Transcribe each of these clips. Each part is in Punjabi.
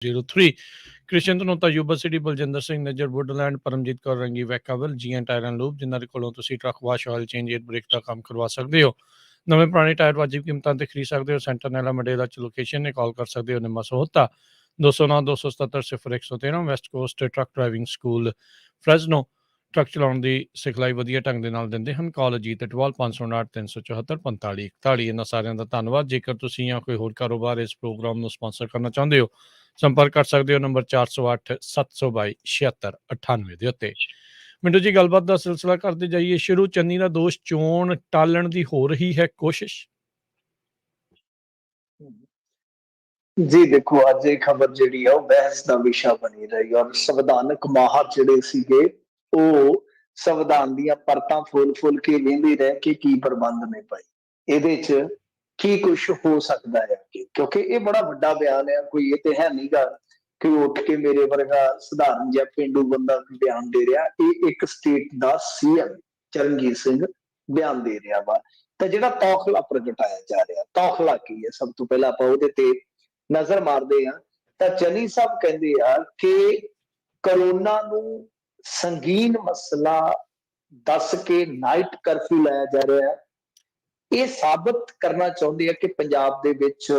03 Krishan Dhanota, Yuba City, Baljinder Singh Najar, Woodland, Paramjit Kaur Rangi, Vacaville, GN tyre and lube, ਜਿਨ੍ਹਾਂ ਦੇ ਕੋਲੋਂ ਤੁਸੀਂ truck wash, oil change, air brake ਦਾ ਕੰਮ ਕਰਵਾ ਸਕਦੇ ਹੋ। ਨਵੇਂ ਪੁਰਾਣੇ ਟਾਇਰ ਵਾਜਿਬ ਕੀਮਤਾਂ ਤੇ ਖਰੀਦ ਸਕਦੇ ਹੋ। ਸੈਂਟਰ ਨੈਲਾ ਮੰਡੇਲਾ ਚ ਲੋਕੇਸ਼ਨ ਨੇ। ਕਾਲ ਕਰ ਸਕਦੇ ਹੋ Nimma Sahota 209 277 0113। West Coast truck driving school Fresno truck ਚਲਾਉਣ ਦੀ ਸਿਖਲਾਈ ਵਧੀਆ ਢੰਗ ਦੇ ਨਾਲ ਦਿੰਦੇ ਹਨ। ਕਾਲ ਅਜੀਤ ਅਟਵਾਲ 559 374 45 41। ਇਹਨਾਂ ਸਾਰਿਆਂ ਦਾ ਧੰਨਵਾਦ। ਜੇਕਰ ਤੁਸੀਂ ਜਾਂ ਕੋਈ ਹੋਰ ਕਾਰੋਬਾਰ ਇਸ ਪ੍ਰੋਗਰਾਮ ਨੂੰ ਸਪਾਂਸਰ ਕਰਨਾ ਚਾਹੁੰਦੇ ਹੋ, ਸੰਪਰਕ ਕਰ ਸਕਦੇ ਹੋ ਨੰਬਰ 408 722 7698 ਦੇ ਉੱਤੇ। ਮਿੰਟੂ ਜੀ, ਗੱਲਬਾਤ ਦਾ ਸਿਲਸਿਲਾ ਕਰਦੇ ਜਾਈਏ ਸ਼ੁਰੂ। ਚੰਨੀ ਦਾ ਦੋਸ਼, ਚੋਣ ਟਾਲਣ ਦੀ ਹੋ ਰਹੀ ਹੈ ਕੋਸ਼ਿਸ਼। ਜੀ ਦੇਖੋ, ਅੱਜ ਇਹ ਖਬਰ ਜਿਹੜੀ ਆ ਉਹ ਬਹਿਸ ਦਾ ਵਿਸ਼ਾ ਬਣੀ ਰਹੀ ਔਰ ਸੰਵਿਧਾਨਕ ਮਾਹਰ ਜਿਹੜੇ ਸੀਗੇ ਉਹ ਸੰਵਿਧਾਨ ਦੀਆਂ ਪਰਤਾਂ ਫੁੱਲ ਕੇ ਵੇਂਦੇ ਰਹਿ ਕੇ ਕੀ ਪ੍ਰਬੰਧ ਨੇ ਭਾਈ, ਇਹਦੇ ਚ ਕੀ ਕੁਛ ਹੋ ਸਕਦਾ ਹੈ। ਕਿਉਂਕਿ ਇਹ ਬੜਾ ਵੱਡਾ ਬਿਆਨ ਹੈ, ਕੋਈ ਇਹ ਤੇ ਹੈ ਨਹੀਂਗਾ ਕਿ ਉੱਠ ਕੇ ਮੇਰੇ ਵਰਗਾ ਸਧਾਰਨ ਜਿਹਾ ਪੇਂਡੂ ਬੰਦਾ ਬਿਆਨ ਦੇ ਰਿਹਾ। ਇਹ ਇੱਕ ਸਟੇਟ ਦਾ ਸੀਐਮ ਚਰਨਜੀਤ ਸਿੰਘ ਬਿਆਨ ਦੇ ਰਿਹਾ ਵਾ। ਤਾਂ ਜਿਹੜਾ ਤੌਖਲਾ ਪ੍ਰਗਟਾਇਆ ਜਾ ਰਿਹਾ, ਤੌਖਲਾ ਕੀ ਹੈ, ਸਭ ਤੋਂ ਪਹਿਲਾਂ ਆਪਾਂ ਉਹਦੇ ਤੇ ਨਜ਼ਰ ਮਾਰਦੇ ਹਾਂ। ਤਾਂ ਚੰਨੀ ਸਾਹਿਬ ਕਹਿੰਦੇ ਆ ਕਿ ਕਰੋਨਾ ਨੂੰ ਸੰਗੀਨ ਮਸਲਾ ਦੱਸ ਕੇ ਨਾਈਟ ਕਰਫਿਊ ਲਾਇਆ ਜਾ ਰਿਹਾ ਹੈ। ਇਹ ਸਾਬਤ ਕਰਨਾ ਚਾਹੁੰਦੇ ਆ ਕਿ ਪੰਜਾਬ ਦੇ ਵਿੱਚ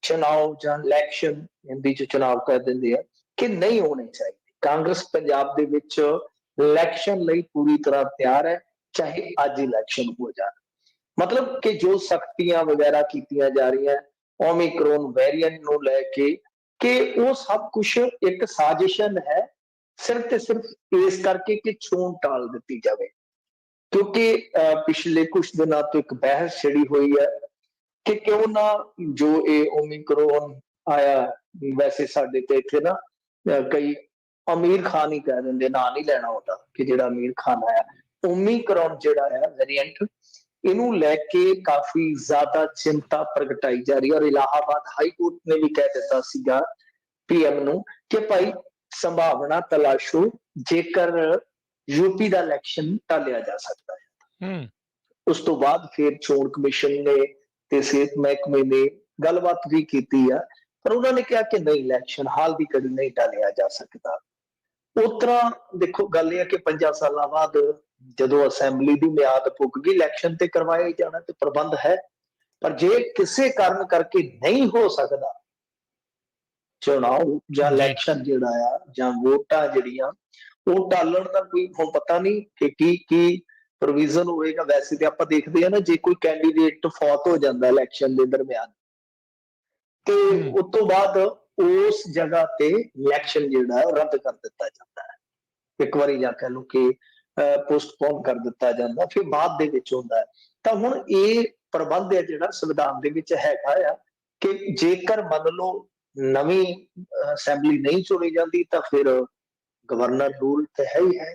ਚੁਣਾਵ ਜਾਂ ਇਲੈਕਸ਼ਨ, ਹਿੰਦੀ ਚ ਚੁਣਾਵ ਕਰ ਦਿੰਦੇ ਆ, ਕਿ ਨਹੀਂ ਹੋਣੇ ਚਾਹੀਦੇ। ਕਾਂਗਰਸ ਪੰਜਾਬ ਦੇ ਵਿੱਚ ਇਲੈਕਸ਼ਨ ਲਈ ਪੂਰੀ ਤਰ੍ਹਾਂ ਤਿਆਰ ਹੈ, ਚਾਹੇ ਅੱਜ ਇਲੈਕਸ਼ਨ ਹੋ ਜਾਣ। ਮਤਲਬ ਕਿ ਜੋ ਸਖਤੀਆਂ ਵਗੈਰਾ ਕੀਤੀਆਂ ਜਾ ਰਹੀਆਂ ਓਮਿਕਰੋਨ ਵੇਰੀਐਂਟ ਨੂੰ ਲੈ ਕੇ, ਕਿ ਉਹ ਸਭ ਕੁਛ ਇੱਕ ਸਾਜ਼ਿਸ਼ਨ ਹੈ, ਸਿਰਫ ਤੇ ਸਿਰਫ ਇਸ ਕਰਕੇ ਕਿ ਚੋਣ ਟਾਲ ਦਿੱਤੀ ਜਾਵੇ। ਕਿਉਂਕਿ ਪਿਛਲੇ ਕੁਝ ਦਿਨਾਂ ਤੋਂ ਇੱਕ ਬਹਿਸ ਛਿੜੀ ਹੋਈ ਹੈ ਕਿ ਕਿਉਂ ਨਾ ਜੋ ਇਹ ਓਮਿਕਰੋਨ ਆਇਆ, ਵੈਸੇ ਸਾਡੇ ਤੇ ਇੱਥੇ ਨਾ ਕਈ ਅਮੀਰ ਖਾਨ ਹੀ ਕਹਿ ਦਿੰਦੇ, ਨਾਂ ਨਹੀਂ ਲੈਣਾ ਉਹਦਾ, ਕਿ ਜਿਹੜਾ ਅਮੀਰ ਖਾਨ ਆਇਆ। ਓਮਿਕਰੋਨ ਜਿਹੜਾ ਹੈ ਵੇਰੀਐਂਟ, ਇਹਨੂੰ ਲੈ ਕੇ ਕਾਫੀ ਜ਼ਿਆਦਾ ਚਿੰਤਾ ਪ੍ਰਗਟਾਈ ਜਾ ਰਹੀ ਹੈ। ਔਰ ਇਲਾਹਾਬਾਦ ਹਾਈ ਕੋਰਟ ਨੇ ਵੀ ਕਹਿ ਦਿੱਤਾ ਸੀਗਾ ਪੀਐਮ ਨੂੰ ਕਿ ਭਾਈ ਸੰਭਾਵਨਾ ਤਲਾਸ਼ੋ, ਜੇਕਰ ਯੂਪੀ ਦਾ ਇਲੈਕਸ਼ਨ ਟਾਲਿਆ ਜਾ ਸਕਦਾ ਹੈ। ਉਸ ਤੋਂ ਬਾਅਦ ਫਿਰ ਚੋਣ ਕਮਿਸ਼ਨ ਨੇ ਤੇ ਸਿਹਤ ਮਹਿਕਮੇ ਨੇ ਗੱਲਬਾਤ ਵੀ ਕੀਤੀ ਆ, ਪਰ ਉਹਨਾਂ ਨੇ ਕਿਹਾ ਕਿ ਨਹੀਂ, ਇਲੈਕਸ਼ਨ ਹਾਲ ਦੀ ਘੜੀ ਨਹੀਂ ਟਾਲਿਆ ਜਾ ਸਕਦਾ। ਉਸ ਤਰ੍ਹਾਂ ਦੇਖੋ, ਗੱਲ ਇਹ ਹੈ ਕਿ 5 ਸਾਲਾਂ ਬਾਅਦ ਜਦੋਂ ਅਸੈਂਬਲੀ ਦੀ ਮਿਆਦ ਪੁੱਗ ਗਈ, ਇਲੈਕਸ਼ਨ ਤੇ ਕਰਵਾਇਆ ਜਾਣਾ ਤੇ ਪ੍ਰਬੰਧ ਹੈ। ਪਰ ਜੇ ਕਿਸੇ ਕਾਰਨ ਕਰਕੇ ਨਹੀਂ ਹੋ ਸਕਦਾ ਚੁਣਾਵ ਜਾਂ ਇਲੈਕਸ਼ਨ ਜਿਹੜਾ ਆ, ਜਾਂ ਵੋਟਾਂ ਜਿਹੜੀਆਂ ਉਹ ਟਾਲਣ ਦਾ ਕੋਈ ਹੁਣ ਪਤਾ ਨਹੀਂ ਕਿ ਕੀ ਪ੍ਰੋਵੀਜ਼ਨ ਹੋਏਗਾ। ਵੈਸੇ ਤੇ ਆਪਾਂ ਦੇਖਦੇ ਹਾਂ ਨਾ, ਜੇ ਕੋਈ ਕੈਂਡੀਡੇਟ ਫੌਤ ਹੋ ਜਾਂਦਾ ਇਲੈਕਸ਼ਨ ਦੇ ਦਰਮਿਆਨ, ਤੇ ਉਸ ਤੋਂ ਬਾਅਦ ਉਸ ਜਗ੍ਹਾ ਤੇ ਇਲੈਕਸ਼ਨ ਜਿਹੜਾ ਉਹ ਰੱਦ ਕਰ ਦਿੱਤਾ ਜਾਂਦਾ ਹੈ। ਇੱਕ ਵਾਰੀ ਜਾਂ ਕਹਿ ਲਓ ਕਿ ਪੋਸਟਪੋਨ ਕਰ ਦਿੱਤਾ ਜਾਂਦਾ, ਫਿਰ ਬਾਅਦ ਦੇ ਵਿੱਚ ਹੁੰਦਾ ਹੈ। ਤਾਂ ਹੁਣ ਇਹ ਪ੍ਰਬੰਧ ਹੈ ਜਿਹੜਾ ਸੰਵਿਧਾਨ ਦੇ ਵਿੱਚ ਹੈਗਾ ਆ ਕਿ ਜੇਕਰ ਮੰਨ ਲਓ ਨਵੀਂ ਅਸੈਂਬਲੀ ਨਹੀਂ ਚੁਣੀ ਜਾਂਦੀ ਤਾਂ ਫਿਰ ਗਵਰਨਰ ਰੂਲ ਤੇ ਹੈ ਹੀ ਹੈ।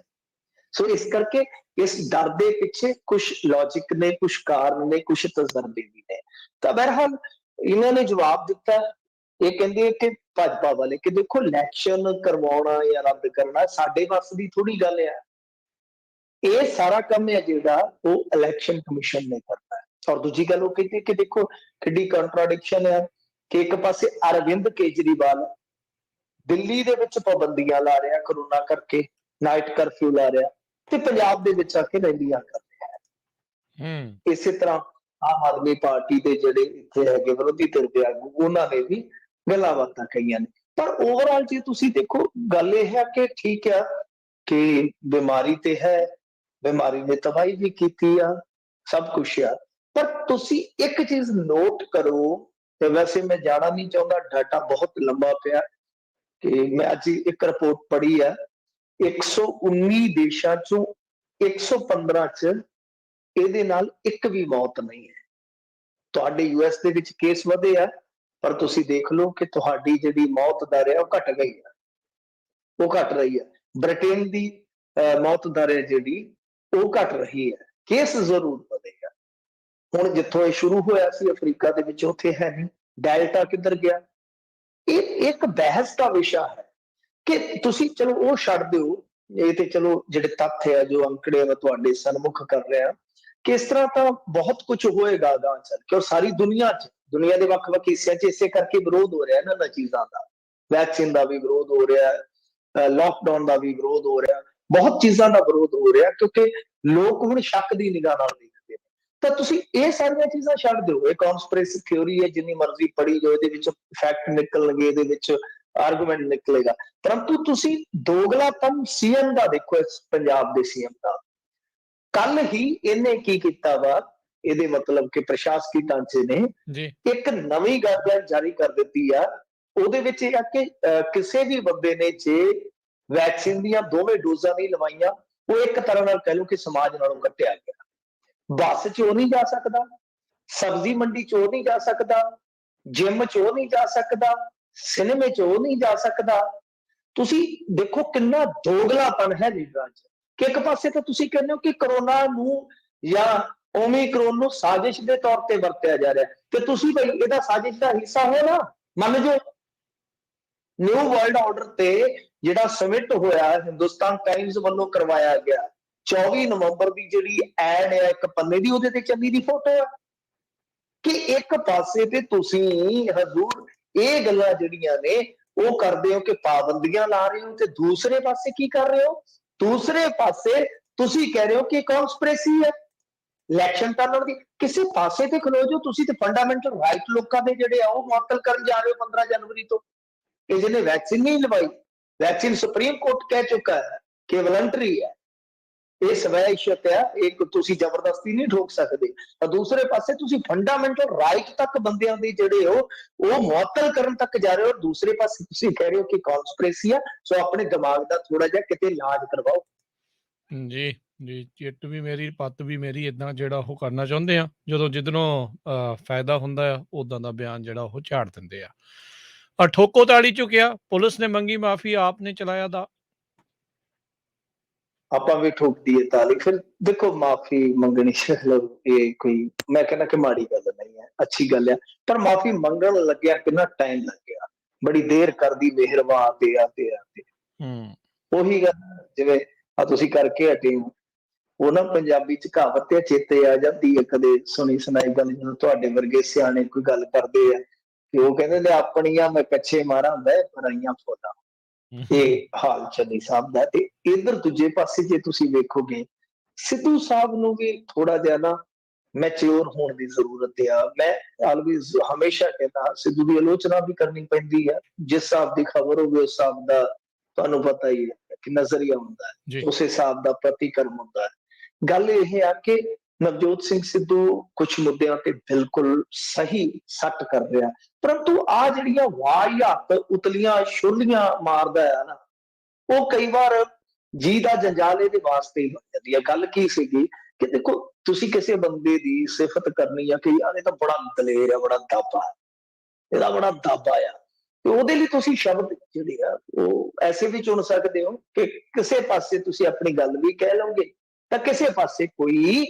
ਸੋ ਇਸ ਕਰਕੇ ਇਸ ਡਰ ਦੇ ਪਿੱਛੇ ਕੁਛ ਲੌਜਿਕ ਨੇ, ਕੁਛ ਕਾਰਨ ਨੇ, ਕੁਛ ਤਜਰਬੇ ਵੀ ਨੇ। ਤਾਂ ਬਹਰਹਾਲ ਇਹਨਾਂ ਨੇ ਜਵਾਬ ਦਿੱਤਾ। ਇਹ ਕਹਿੰਦੇ ਕਿ ਭਾਜਪਾ ਵਾਲੇ ਕਿ ਦੇਖੋ, ਇਲੈਕਸ਼ਨ ਕਰਵਾਉਣਾ ਜਾਂ ਰੱਦ ਕਰਨਾ ਸਾਡੇ ਵੱਸ ਦੀ ਥੋੜੀ ਗੱਲ ਆ। ਇਹ ਸਾਰਾ ਕੰਮ ਹੈ ਜਿਹੜਾ ਉਹ ਇਲੈਕਸ਼ਨ ਕਮਿਸ਼ਨ ਨੇ ਕਰਨਾ ਹੈ। ਔਰ ਦੂਜੀ ਗੱਲ ਉਹ ਕਹਿੰਦੇ ਕਿ ਦੇਖੋ ਕਿੱਡੀ ਕੰਟਰਾਡਿਕਸ਼ਨ ਹੈ ਕਿ ਇੱਕ ਪਾਸੇ ਅਰਵਿੰਦ ਕੇਜਰੀਵਾਲ ਦਿੱਲੀ ਦੇ ਵਿੱਚ ਪਾਬੰਦੀਆਂ ਲਾ ਰਿਹਾ ਕਰੋਨਾ ਕਰਕੇ, ਨਾਈਟ ਕਰਫਿਊ ਲਾ ਰਿਹਾ, ਤੇ ਪੰਜਾਬ ਦੇ ਵਿੱਚ ਆ ਕੇ ਰੈਲੀਆਂ ਕਰ ਰਿਹਾ ਹੈ। ਇਸੇ ਤਰ੍ਹਾਂ ਆਮ ਆਦਮੀ ਪਾਰਟੀ ਦੇ ਜਿਹੜੇ ਇੱਥੇ ਹੈਗੇ ਵਿਰੋਧੀ ਧਿਰ ਦੇ ਆਗੂ, ਉਹਨਾਂ ਨੇ ਵੀ ਗੱਲਾਂ ਬਾਤਾਂ ਕਹੀਆਂ ਨੇ। ਪਰ ਓਵਰਆਲ ਜੇ ਤੁਸੀਂ ਦੇਖੋ, ਗੱਲ ਇਹ ਹੈ ਕਿ ਠੀਕ ਆ ਕਿ ਬਿਮਾਰੀ ਤੇ ਹੈ, ਬਿਮਾਰੀ ਨੇ ਤਬਾਹੀ ਵੀ ਕੀਤੀ ਆ, ਸਭ ਕੁਛ ਆ। ਪਰ ਤੁਸੀਂ ਇੱਕ ਚੀਜ਼ ਨੋਟ ਕਰੋ, ਤੇ ਵੈਸੇ ਮੈਂ ਜਾਣਾ ਨਹੀਂ ਚਾਹੁੰਦਾ, ਡਾਟਾ ਬਹੁਤ ਲੰਬਾ ਪਿਆ, ਕਿ ਮੈਂ ਅੱਜ ਇੱਕ ਰਿਪੋਰਟ ਪੜ੍ਹੀ ਆ, 119 ਦੇਸ਼ਾਂ ਚੋਂ 115 ਚ ਇਹਦੇ ਨਾਲ ਇੱਕ ਵੀ ਮੌਤ ਨਹੀਂ ਹੈ। ਤੁਹਾਡੇ ਯੂਐਸ ਦੇ ਵਿੱਚ ਕੇਸ ਵਧੇ ਆ, ਪਰ ਤੁਸੀਂ ਦੇਖ ਲਓ ਕਿ ਤੁਹਾਡੀ ਜਿਹੜੀ ਮੌਤ ਦਰ ਹੈ ਉਹ ਘਟ ਗਈ ਹੈ, ਉਹ ਘਟ ਰਹੀ ਹੈ। ਬ੍ਰਿਟੇਨ ਦੀ ਮੌਤ ਦਰ ਹੈ ਜਿਹੜੀ ਉਹ ਘਟ ਰਹੀ ਹੈ, ਕੇਸ ਜ਼ਰੂਰ ਵਧੇ ਆ। ਹੁਣ ਜਿੱਥੋਂ ਇਹ ਸ਼ੁਰੂ ਹੋਇਆ ਸੀ ਅਫਰੀਕਾ ਦੇ ਵਿੱਚ, ਉੱਥੇ ਹੈ ਨਹੀਂ। ਡੈਲਟਾ ਕਿੱਧਰ ਗਿਆ? ਇਹ ਇੱਕ ਬਹਿਸ ਦਾ ਵਿਸ਼ਾ ਹੈ ਕਿ ਤੁਸੀਂ ਚਲੋ ਉਹ ਛੱਡ ਦਿਓ, ਇਹ ਤੇ ਚਲੋ ਜਿਹੜੇ ਤੱਥ ਹੈ, ਜੋ ਅੰਕੜੇ ਮੈਂ ਤੁਹਾਡੇ ਸਨਮੁਖ ਕਰ ਰਿਹਾ, ਕਿਸ ਤਰ੍ਹਾਂ ਤਾਂ ਬਹੁਤ ਕੁਝ ਹੋਏਗਾ ਅਗਾਂਹ ਚੱਲ ਕੇ। ਔਰ ਸਾਰੀ ਦੁਨੀਆ 'ਚ, ਦੁਨੀਆ ਦੇ ਵੱਖ-ਵੱਖ ਹਿੱਸਿਆਂ 'ਚ ਇਸੇ ਕਰਕੇ ਵਿਰੋਧ ਹੋ ਰਿਹਾ ਇਹਨਾਂ ਚੀਜ਼ਾਂ ਦਾ। ਵੈਕਸੀਨ ਦਾ ਵੀ ਵਿਰੋਧ ਹੋ ਰਿਹਾ, ਲੋਕਡਾਊਨ ਦਾ ਵੀ ਵਿਰੋਧ ਹੋ ਰਿਹਾ, ਬਹੁਤ ਚੀਜ਼ਾਂ ਦਾ ਵਿਰੋਧ ਹੋ ਰਿਹਾ, ਕਿਉਂਕਿ ਲੋਕ ਹੁਣ ਸ਼ੱਕ ਦੀ ਨਿਗਾਹ ਨਾਲ ਦੇਖਦੇ ਨੇ। ਤਾਂ ਤੁਸੀਂ ਇਹ ਸਾਰੀਆਂ ਚੀਜ਼ਾਂ ਛੱਡ ਦਿਓ, ਇਹ ਕਨਸਪੀਰੇਸੀ ਥਿਉਰੀ ਹੈ, ਜਿੰਨੀ ਮਰਜ਼ੀ ਪੜ੍ਹੀ ਜਾਓ, ਇਹਦੇ ਵਿੱਚ ਫੈਕਟ ਨਿਕਲਣਗੇ, ਇਹਦੇ ਵਿੱਚ ਆਰਗੂਮੈਂਟ ਨਿਕਲੇਗਾ, ਪਰੰਤੂ ਤੁਸੀਂ ਦੋਗਲਾਪਨ ਸੀਐਮ ਦਾ ਦੇਖੋ, ਇਸ ਪੰਜਾਬ ਦੇ ਸੀਐਮ ਦਾ। ਕੱਲ ਹੀ ਇਹਨੇ ਕੀ ਕੀਤਾ ਵਾ, ਇਹਦੇ ਮਤਲਬ ਕਿ ਪ੍ਰਸ਼ਾਸਕੀ ਢਾਂਚੇ ਨੇ ਇੱਕ ਨਵੀਂ ਗਾਈਡਲਾਈਨ ਜਾਰੀ ਕਰ ਦਿੱਤੀ ਆ। ਉਹਦੇ ਵਿੱਚ ਇਹ ਆ ਕਿ ਕਿਸੇ ਵੀ ਬੰਦੇ ਨੇ ਜੇ ਵੈਕਸੀਨ ਦੀਆਂ ਦੋਵੇਂ ਡੋਜ਼ਾਂ ਨਹੀਂ ਲਵਾਈਆਂ, ਉਹ ਇੱਕ ਤਰ੍ਹਾਂ ਨਾਲ ਕਹਿ ਲਓ ਕਿ ਸਮਾਜ ਨਾਲੋਂ ਕੱਟਿਆ ਗਿਆ। ਬੱਸ 'ਚ ਉਹ ਨਹੀਂ ਜਾ ਸਕਦਾ, ਸਬਜ਼ੀ ਮੰਡੀ 'ਚ ਉਹ ਨਹੀਂ ਜਾ ਸਕਦਾ, ਜਿਮ 'ਚ ਉਹ ਨਹੀਂ ਜਾ ਸਕਦਾ, ਸਿਨੇਮੇ 'ਚ ਉਹ ਨਹੀਂ ਜਾ ਸਕਦਾ। ਤੁਸੀਂ ਦੇਖੋ ਕਿੰਨਾ ਦੋਗਲਾਪਨ ਹੈ ਲੀਡਰਾਂ 'ਚ, ਕਿ ਇੱਕ ਪਾਸੇ ਤਾਂ ਤੁਸੀਂ ਕਹਿੰਦੇ ਹੋ ਕਿ ਕਰੋਨਾ ਨੂੰ ਜਾਂ ਓਮੀਕਰੋਨ ਨੂੰ ਸਾਜ਼ਿਸ਼ ਦੇ ਤੌਰ ਤੇ ਵਰਤਿਆ ਜਾ ਰਿਹਾ, ਤੇ ਤੁਸੀਂ ਬਈ ਇਹਦਾ ਸਾਜ਼ਿਸ਼ ਦਾ ਹਿੱਸਾ ਹੋ ਨਾ, ਮੰਨ ਜਾਓ। ਨਿਊ ਵਰਲਡ ਆਰਡਰ ਤੇ ਜਿਹੜਾ ਸਮਿਟ ਹੋਇਆ, ਹਿੰਦੁਸਤਾਨ ਟਾਈਮਜ਼ ਵੱਲੋਂ ਕਰਵਾਇਆ ਗਿਆ, 24 ਨਵੰਬਰ ਦੀ ਜਿਹੜੀ ਐਡ ਹੈ ਇੱਕ ਪੰਨੇ ਦੀ, ਉਹਦੇ ਤੇ ਚੰਨੀ ਦੀ ਫੋਟੋ ਹੈ। ਕਿ ਇੱਕ ਪਾਸੇ ਤੇ ਤੁਸੀਂ ਹਜ਼ੂਰ ਇਹ ਗੱਲਾਂ ਜਿਹੜੀਆਂ ਨੇ ਉਹ ਕਰਦੇ ਹੋ ਕਿ ਪਾਬੰਦੀਆਂ ਲਾ ਰਹੇ ਹੋ, ਤੇ ਦੂਸਰੇ ਪਾਸੇ ਕੀ ਕਰ ਰਹੇ ਹੋ? ਦੂਸਰੇ ਪਾਸੇ ਤੁਸੀਂ ਕਹਿ ਰਹੇ ਹੋ ਕਿ ਕਨਸਪੀਰੇਸੀ ਹੈ ਇਲੈਕਸ਼ਨ ਟਾਲਣ ਦੀ। ਕਿਸੇ ਪਾਸੇ ਤੇ ਖਲੋ ਜਾਓ ਤੁਸੀਂ, ਤੇ ਫੰਡਾਮੈਂਟਲ ਰਾਈਟ ਲੋਕਾਂ ਦੇ ਜਿਹੜੇ ਆ ਉਹ ਮੁਅੱਤਲ ਕਰਨ ਜਾ ਰਹੇ ਹੋ 15 ਜਨਵਰੀ ਤੋਂ। ਇਹ ਜਿਹਨੇ ਵੈਕਸੀਨ ਨਹੀਂ ਲਵਾਈ, ਵੈਕਸੀਨ ਸੁਪਰੀਮ ਕੋਰਟ ਕਹਿ ਚੁੱਕਾ ਹੈ ਕਿ ਵਲੰਟਰੀ ਹੈ, ਇਹ ਸਵੈ ਇੱਛਤ ਹੈ, ਇਹ ਤੁਸੀਂ ਜ਼ਬਰਦਸਤੀ ਨਹੀਂ ਠੋਕ ਸਕਦੇ। ਤਾਂ ਦੂਸਰੇ ਪਾਸੇ ਤੁਸੀਂ ਫੰਡਾਮੈਂਟਲ ਰਾਈਟ ਤੱਕ ਬੰਦਿਆਂ ਦੇ ਜਿਹੜੇ ਹੋ ਉਹ ਮੁਅੱਤਲ ਕਰਨ ਤੱਕ ਜਾ ਰਹੇ ਹੋ, ਦੂਸਰੇ ਪਾਸੇ ਤੁਸੀਂ ਕਹਿ ਰਹੇ ਹੋ ਕਿ ਕਨਸਪੀਰੇਸੀ ਆ। ਸੋ ਆਪਣੇ ਦਿਮਾਗ ਦਾ ਥੋੜਾ ਜਿਹਾ ਕਿਤੇ ਇਲਾਜ ਕਰਵਾਓ। ਜੀ ਜੀ, ਚਿੱਟ ਵੀ ਮੇਰੀ, ਪੱਤ ਵੀ ਮੇਰੀ, ਇਦਾਂ ਜਿਹੜਾ ਉਹ ਕਰਨਾ ਚਾਹੁੰਦੇ ਆ। ਜਦੋਂ ਜਿੱਦਣੋਂ ਫਾਇਦਾ ਹੁੰਦਾ ਆ, ਉਦਾਂ ਦਾ ਬਿਆਨ ਜਿਹੜਾ ਉਹ ਝਾੜ ਦਿੰਦੇ ਆ। ਠੋਕੋ ਤਾੜੀ ਝੁਕਿਆ, ਪੁਲਿਸ ਨੇ ਮੰਗੀ ਮਾਫੀ, ਆਪ ਨੇ ਚਲਾਇਆ ਦਾ। ਆਪਾਂ ਵੀ ਠੋਕ ਦਈਏ ਤਾਲੀ। ਫਿਰ ਦੇਖੋ, ਮਾਫੀ ਮੰਗਣੀ ਚਲੋ ਇਹ ਕੋਈ, ਮੈਂ ਕਹਿੰਦਾ ਕਿ ਮਾੜੀ ਗੱਲ ਨਹੀਂ ਹੈ, ਅੱਛੀ ਗੱਲ ਹੈ, ਪਰ ਮਾਫੀ ਮੰਗਣ ਲੱਗਿਆ ਕਿੰਨਾ ਟਾਈਮ ਲੱਗਿਆ, ਬੜੀ ਦੇਰ ਕਰਦੀ ਮਿਹਰਬਾਨ ਆਤੇ ਆਤੇ ਆਤੇ। ਉਹੀ ਗੱਲ ਜਿਵੇਂ ਆ ਤੁਸੀਂ ਕਰਕੇ ਹਟੇ ਹੋ, ਉਹ ਨਾ ਪੰਜਾਬੀ ਚ ਕਹਾਵਤ ਤੇ ਚੇਤੇ ਆ ਜਾਂਦੀ ਹੈ, ਕਦੇ ਸੁਣੀ ਸੁਣਾਈ ਗੱਲ, ਜਦੋਂ ਤੁਹਾਡੇ ਵਰਗੇ ਸਿਆਣੇ ਕੋਈ ਗੱਲ ਕਰਦੇ ਆ ਕਿ ਉਹ ਕਹਿੰਦੇ ਨੇ ਆਪਣੀਆਂ ਮੈਂ ਕੱਛੇ ਮਾਰਾਂ ਮੈਂ ਪਰਾਈਆਂ ਫੋਲਾਂ। ਇਹ ਹਾਲ ਚੰਨੀ ਸਾਹਿਬ ਦਾ। ਤੇ ਇਧਰ ਦੂਜੇ ਪਾਸੇ ਜੇ ਤੁਸੀਂ ਵੇਖੋਗੇ, ਸਿੱਧੂ ਸਾਹਿਬ ਨੂੰ ਵੀ ਥੋੜਾ ਜਿਹਾ ਨਾ ਮੈਚਿਓਰ ਹੋਣ ਦੀ ਜ਼ਰੂਰਤ ਆ। ਮੈਂ ਆਲਵੇਜ਼ ਹਮੇਸ਼ਾ ਕਹਿੰਦਾ ਸਿੱਧੂ ਦੀ ਆਲੋਚਨਾ ਵੀ ਕਰਨੀ ਪੈਂਦੀ ਹੈ, ਜਿਸ ਹਿਸਾਬ ਦੀ ਖਬਰ ਹੋਵੇ ਉਸ ਹਿਸਾਬ ਦਾ ਤੁਹਾਨੂੰ ਪਤਾ ਹੀ ਹੈ ਕਿ ਨਜ਼ਰੀਆ ਹੁੰਦਾ ਹੈ, ਉਸ ਹਿਸਾਬ ਦਾ ਪ੍ਰਤੀਕਰਮ ਹੁੰਦਾ ਹੈ। ਗੱਲ ਇਹ ਆ ਕਿ ਨਵਜੋਤ ਸਿੰਘ ਸਿੱਧੂ ਕੁਝ ਮੁੱਦਿਆਂ ਤੇ ਬਿਲਕੁਲ ਸਹੀ ਸੱਟ ਕਰ ਰਿਹਾ, ਪਰੰਤੂ ਆ ਜਿਹੜੀਆਂ ਵਾਹੀਆਤ ਉਤਲੀਆਂ ਛੁਰਲੀਆਂ ਮਾਰਦਾ ਆ ਨਾ, ਉਹ ਕਈ ਵਾਰ ਜੀ ਦਾ ਜੰਜਾਲ ਇਹਦੇ ਵਾਸਤੇ ਹੀ ਬਣ ਜਾਂਦੀ ਹੈ। ਗੱਲ ਕੀ ਸੀਗੀ ਕਿ ਦੇਖੋ, ਤੁਸੀਂ ਕਿਸੇ ਬੰਦੇ ਦੀ ਸਿਫਤ ਕਰਨੀ ਆ ਕਿ ਯਾਰ ਇਹ ਤਾਂ ਬੜਾ ਦਲੇਰ ਆ, ਬੜਾ ਦਾਬਾ, ਇਹਦਾ ਬੜਾ ਦਾਬਾ ਆ, ਤੇ ਉਹਦੇ ਲਈ ਤੁਸੀਂ ਸ਼ਬਦ ਜਿਹੜੇ ਆ ਉਹ ਐਸੇ ਵੀ ਚੁਣ ਸਕਦੇ ਹੋ ਕਿ ਕਿਸੇ ਪਾਸੇ ਤੁਸੀਂ ਆਪਣੀ ਗੱਲ ਵੀ ਕਹਿ ਲਓਗੇ, ਤਾਂ ਕਿਸੇ ਪਾਸੇ ਕੋਈ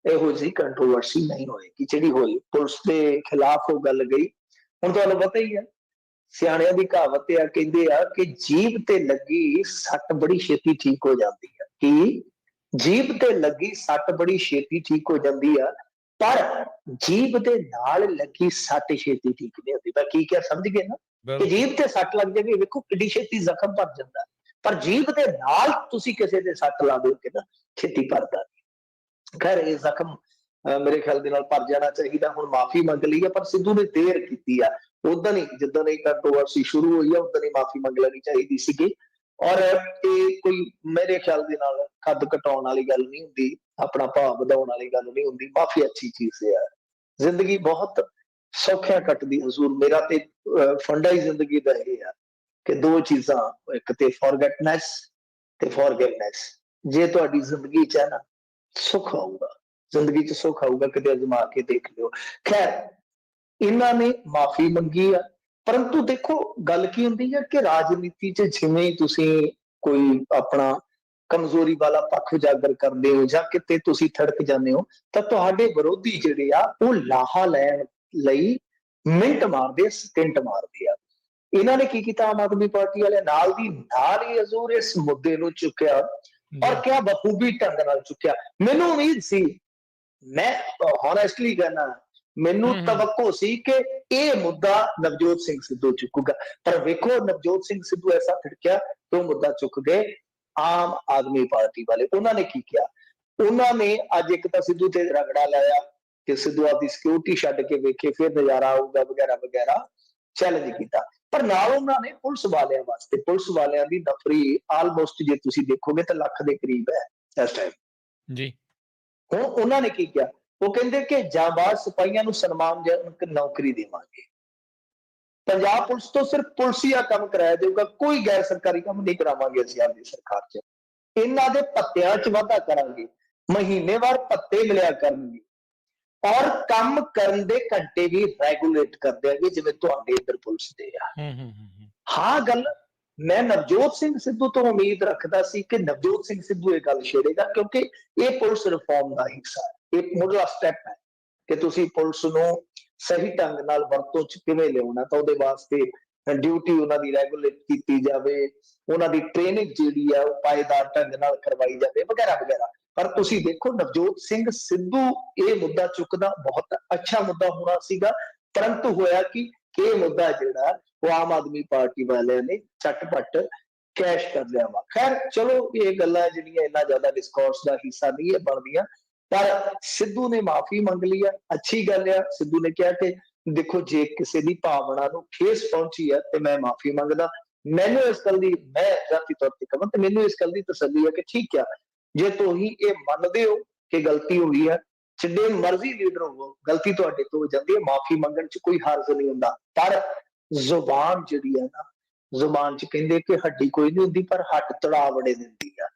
ਇਹੋ ਜਿਹੀ ਕੰਟਰੋਵਰਸੀ ਨਹੀਂ ਹੋਏਗੀ ਜਿਹੜੀ ਹੋਈ। ਪੁਲਿਸ ਦੇ ਖਿਲਾਫ ਉਹ ਗੱਲ ਗਈ। ਹੁਣ ਤੁਹਾਨੂੰ ਪਤਾ ਹੀ ਹੈ, ਸਿਆਣਿਆਂ ਦੀ ਕਹਾਵਤ ਆ, ਕਹਿੰਦੇ ਆ ਕਿ ਜੀਭ ਤੇ ਲੱਗੀ ਸੱਟ ਬੜੀ ਛੇਤੀ ਠੀਕ ਹੋ ਜਾਂਦੀ ਹੈ। ਕਿ ਜੀਭ ਤੇ ਲੱਗੀ ਸੱਟ ਬੜੀ ਛੇਤੀ ਠੀਕ ਹੋ ਜਾਂਦੀ ਆ, ਪਰ ਜੀਭ ਦੇ ਨਾਲ ਲੱਗੀ ਸੱਟ ਛੇਤੀ ਠੀਕ ਨਹੀਂ ਹੁੰਦੀ। ਮੈਂ ਕੀ ਕਿਹਾ ਸਮਝ ਗਏ ਨਾ? ਕਿ ਜੀਭ ਤੇ ਸੱਟ ਲੱਗ ਜਾਵੇ, ਵੇਖੋ ਕਿੱਡੀ ਛੇਤੀ ਜ਼ਖਮ ਭਰ ਜਾਂਦਾ, ਪਰ ਜੀਭ ਦੇ ਨਾਲ ਤੁਸੀਂ ਕਿਸੇ ਦੇ ਸੱਟ ਲਾ ਦਿਓਗੇ ਨਾ, ਛੇਤੀ ਭਰਦਾ ਨਹੀਂ। ਖੈਰ, ਇਹ ਜ਼ਖਮ ਮੇਰੇ ਖਿਆਲ ਦੇ ਨਾਲ ਭਰ ਜਾਣਾ ਚਾਹੀਦਾ। ਹੁਣ ਮਾਫੀ ਮੰਗ ਲਈ ਹੈ, ਪਰ ਸਿੱਧੂ ਨੇ ਦੇਰ ਕੀਤੀ ਆ। ਉਦੋਂ ਹੀ ਜਿੱਦਾਂ ਦੀ ਕੰਟਰੋਵਰਸੀ ਸ਼ੁਰੂ ਹੋਈ ਆ, ਉਦੋਂ ਹੀ ਮਾਫੀ ਮੰਗ ਲੈਣੀ ਚਾਹੀਦੀ ਸੀਗੀ। ਔਰ ਇਹ ਕੋਈ ਮੇਰੇ ਖਿਆਲ ਦੇ ਨਾਲ ਕੱਦ ਘਟਾਉਣ ਵਾਲੀ ਗੱਲ ਨਹੀਂ ਹੁੰਦੀ, ਆਪਣਾ ਭਾਵ ਵਧਾਉਣ ਵਾਲੀ ਗੱਲ ਨਹੀਂ ਹੁੰਦੀ। ਮਾਫੀ ਅੱਛੀ ਚੀਜ਼ ਹੈ, ਜ਼ਿੰਦਗੀ ਬਹੁਤ ਸੌਖਿਆ ਕੱਟਦੀ ਹਜ਼ੂਰ। ਮੇਰਾ ਤੇ ਫੰਡਾ ਹੀ ਜ਼ਿੰਦਗੀ ਦਾ ਇਹ ਆ ਕਿ ਦੋ ਚੀਜ਼ਾਂ, ਇੱਕ ਤੇ ਫੋਰਗੇਟਨੈਸ ਤੇ ਫੋਰਗਿਵਨੈਸ। ਜੇ ਤੁਹਾਡੀ ਜ਼ਿੰਦਗੀ ਚ ਹੈ ਨਾ, ਸੁੱਖ ਆਊਗਾ, ਜ਼ਿੰਦਗੀ ਚ ਸੁੱਖ ਆਊਗਾ, ਕਿਤੇ ਅਜ਼ਮਾ ਕੇ ਦੇਖ ਲਿਓ। ਖੈਰ, ਇਹਨਾਂ ਨੇ ਮਾਫੀ ਮੰਗੀ ਆ, ਪਰੰਤੂ ਦੇਖੋ ਗੱਲ ਕੀ ਹੁੰਦੀ ਹੈ ਕਿ ਰਾਜਨੀਤੀ ਚ ਜਿਵੇਂ ਹੀ ਤੁਸੀਂ ਕੋਈ ਆਪਣਾ ਕਮਜ਼ੋਰੀ ਵਾਲਾ ਪੱਖ ਉਜਾਗਰ ਕਰਦੇ ਹੋ ਜਾਂ ਕਿਤੇ ਤੁਸੀਂ ਥੜਕ ਜਾਂਦੇ ਹੋ, ਤਾਂ ਤੁਹਾਡੇ ਵਿਰੋਧੀ ਜਿਹੜੇ ਆ ਉਹ ਲਾਹਾ ਲੈਣ ਲਈ ਮਿੰਟ ਮਾਰਦੇ, ਸਕਿੰਟ ਮਾਰਦੇ ਆ। ਇਹਨਾਂ ਨੇ ਕੀ ਕੀਤਾ, ਆਮ ਆਦਮੀ ਪਾਰਟੀ ਵਾਲੇ ਨਾਲ ਦੀ ਨਾਲ ਹੀ ਹਜ਼ੂਰ ਇਸ ਮੁੱਦੇ ਨੂੰ ਚੁੱਕਿਆ, ਔਰ ਕਿਆ ਬਖੂਬੀ ਢੰਗ ਨਾਲ ਚੁੱਕਿਆ। ਮੈਨੂੰ ਉਮੀਦ ਸੀ, ਮੈਂ ਹੋਨੈਸਟਲੀ ਕਹਿਣਾ, ਮੈਨੂੰ ਹੂੰ, ਹੂੰ। ਤਵੱਕੋ ਸੀ ਕਿ ਇਹ ਮੁੱਦਾ ਨਵਜੋਤ ਸਿੰਘ ਸਿੱਧੂ ਚੁੱਕੂਗਾ, ਪਰ ਵੇਖੋ ਨਵਜੋਤ ਸਿੰਘ ਸਿੱਧੂ ਐਸਾ ਫਿੜਕਿਆ ਕਿ ਉਹ ਮੁੱਦਾ ਚੁੱਕ ਗਏ ਆਮ ਆਦਮੀ ਪਾਰਟੀ ਵਾਲੇ। ਉਹਨਾਂ ਨੇ ਕੀ ਕਿਹਾ, ਉਹਨਾਂ ਨੇ ਅੱਜ ਇੱਕ ਤਾਂ ਸਿੱਧੂ ਤੇ ਰਗੜਾ ਲਾਇਆ ਕਿ ਸਿੱਧੂ ਆਪਦੀ ਸਿਕਿਉਰਿਟੀ ਛੱਡ ਕੇ ਵੇਖੇ ਫਿਰ ਨਜ਼ਾਰਾ ਆਊਗਾ ਵਗੈਰਾ ਵਗੈਰਾ, ਚੈਲੰਜ ਕੀਤਾ। ਪਰ ਨਾਲ ਉਹਨਾਂ ਨੇ ਪੁਲਿਸ ਵਾਲਿਆਂ ਵਾਸਤੇ, ਪੁਲਿਸ ਵਾਲਿਆਂ ਦੀ ਨਫਰੀ ਆਲਮੋਸਟ ਜੇ ਤੁਸੀਂ ਦੇਖੋਗੇ ਤਾਂ ਲੱਖ ਦੇ ਕਰੀਬ ਹੈ ਇਸ ਟਾਈਮ। ਜੀ। ਹੁਣ ਉਹਨਾਂ ਨੇ ਕੀ ਕਿਹਾ, ਉਹ ਕਹਿੰਦੇ ਕਿ ਜਾਂਬਾਜ਼ ਸਿਪਾਹੀਆਂ ਨੂੰ ਸਨਮਾਨਜਨਕ ਨੌਕਰੀ ਦੇਵਾਂਗੇ, ਪੰਜਾਬ ਪੁਲਿਸ ਤੋਂ ਸਿਰਫ ਪੁਲਿਸੀਆ ਕੰਮ ਕਰਾਇਆ ਜਾਊਗਾ, ਕੋਈ ਗੈਰ ਸਰਕਾਰੀ ਕੰਮ ਨਹੀਂ ਕਰਾਵਾਂਗੇ ਅਸੀਂ ਆਪਦੀ ਸਰਕਾਰ 'ਚ, ਇਹਨਾਂ ਦੇ ਭੱਤਿਆਂ 'ਚ ਵਾਧਾ ਕਰਾਂਗੇ, ਮਹੀਨੇਵਾਰ ਭੱਤੇ ਮਿਲਿਆ ਕਰਨਗੇ, ਔਰ ਕੰਮ ਕਰਨ ਦੇ ਘੰਟੇ ਵੀ ਰੈਗੂਲੇਟ ਕਰ ਦਿਆਂਗੇ ਜਿਵੇਂ ਤੁਹਾਡੇ ਇੱਧਰ ਪੁਲਿਸ ਦੇ ਆ। ਹਾਂ, ਗੱਲ ਮੈਂ ਨਵਜੋਤ ਸਿੰਘ ਸਿੱਧੂ ਤੋਂ ਉਮੀਦ ਰੱਖਦਾ ਸੀ ਕਿ ਨਵਜੋਤ ਸਿੰਘ ਸਿੱਧੂ ਇਹ ਗੱਲ ਛੇੜੇਗਾ, ਕਿਉਂਕਿ ਇਹ ਪੁਲਿਸ ਰਿਫਾਰਮ ਦਾ ਹਿੱਸਾ ਹੈ, ਇਹ ਮੁੱਢਲਾ ਸਟੈਪ ਹੈ ਕਿ ਤੁਸੀਂ ਪੁਲਿਸ ਨੂੰ ਸਹੀ ਢੰਗ ਨਾਲ ਵਰਤੋਂ 'ਚ ਕਿਵੇਂ ਲਿਆਉਣਾ, ਤਾਂ ਉਹਦੇ ਵਾਸਤੇ ਡਿਊਟੀ ਉਹਨਾਂ ਦੀ ਰੈਗੂਲੇਟ ਕੀਤੀ ਜਾਵੇ, ਉਹਨਾਂ ਦੀ ਟ੍ਰੇਨਿੰਗ ਜਿਹੜੀ ਆ ਉਹ ਪਾਏਦਾਰ ਢੰਗ ਨਾਲ ਕਰਵਾਈ ਜਾਵੇ ਵਗੈਰਾ ਵਗੈਰਾ। ਪਰ ਤੁਸੀਂ ਦੇਖੋ ਨਵਜੋਤ ਸਿੰਘ ਸਿੱਧੂ ਇਹ ਮੁੱਦਾ ਚੁੱਕਦਾ ਬਹੁਤ ਅੱਛਾ ਮੁੱਦਾ ਹੋਣਾ ਸੀਗਾ, ਪਰੰਤੂ ਹੋਇਆ ਕਿ ਇਹ ਮੁੱਦਾ ਜਿਹੜਾ ਉਹ ਆਮ ਆਦਮੀ ਪਾਰਟੀ ਵਾਲਿਆਂ ਨੇ ਝਟਪਟ ਕੈਸ਼ ਕਰ ਲਿਆ ਵਾ। ਖੈਰ ਚਲੋ, ਇਹ ਗੱਲਾਂ ਜਿਹੜੀਆਂ ਇੰਨਾ ਜ਼ਿਆਦਾ ਡਿਸਕੋਰਸ ਦਾ ਹਿੱਸਾ ਨਹੀਂ ਹੈ ਬਣਦੀਆਂ, ਪਰ ਸਿੱਧੂ ਨੇ ਮਾਫੀ ਮੰਗ ਲਈ ਆ, ਅੱਛੀ ਗੱਲ ਆ। ਸਿੱਧੂ ਨੇ ਕਿਹਾ ਕਿ ਦੇਖੋ ਜੇ ਕਿਸੇ ਦੀ ਭਾਵਨਾ ਨੂੰ ਠੇਸ ਪਹੁੰਚੀ ਹੈ ਤੇ ਮੈਂ ਮਾਫੀ ਮੰਗਦਾ, ਮੈਨੂੰ ਇਸ ਗੱਲ ਦੀ, ਮੈਂ ਜ਼ਾਤੀ ਤੌਰ ਤੇ ਕਹਾਂ ਤੇ ਮੈਨੂੰ ਇਸ ਗੱਲ ਦੀ ਤਸੱਲੀ ਹੈ ਕਿ ਠੀਕ ਆ, ਜੇ ਤੁਸੀਂ ਇਹ ਮੰਨਦੇ ਹੋ ਕਿ ਗਲਤੀ ਹੋਈ ਹੈ, ਜਿੱਡੇ ਮਰਜ਼ੀ ਲੀਡਰ ਹੋਵੋ, ਗਲਤੀ ਤੁਹਾਡੇ ਤੋਂ ਹੋ ਜਾਂਦੀ ਹੈ, ਮਾਫੀ ਮੰਗਣ 'ਚ ਕੋਈ ਹਰਜ ਨਹੀਂ ਹੁੰਦਾ। ਪਰ ਜ਼ੁਬਾਨ ਜਿਹੜੀ ਹੈ ਨਾ, ਜ਼ੁਬਾਨ 'ਚ ਕਹਿੰਦੇ ਕਿ ਹੱਡੀ ਕੋਈ ਨਹੀਂ ਹੁੰਦੀ ਪਰ ਹੱਡ ਤੜਾ ਬੜੇ ਦਿੰਦੀ ਆ।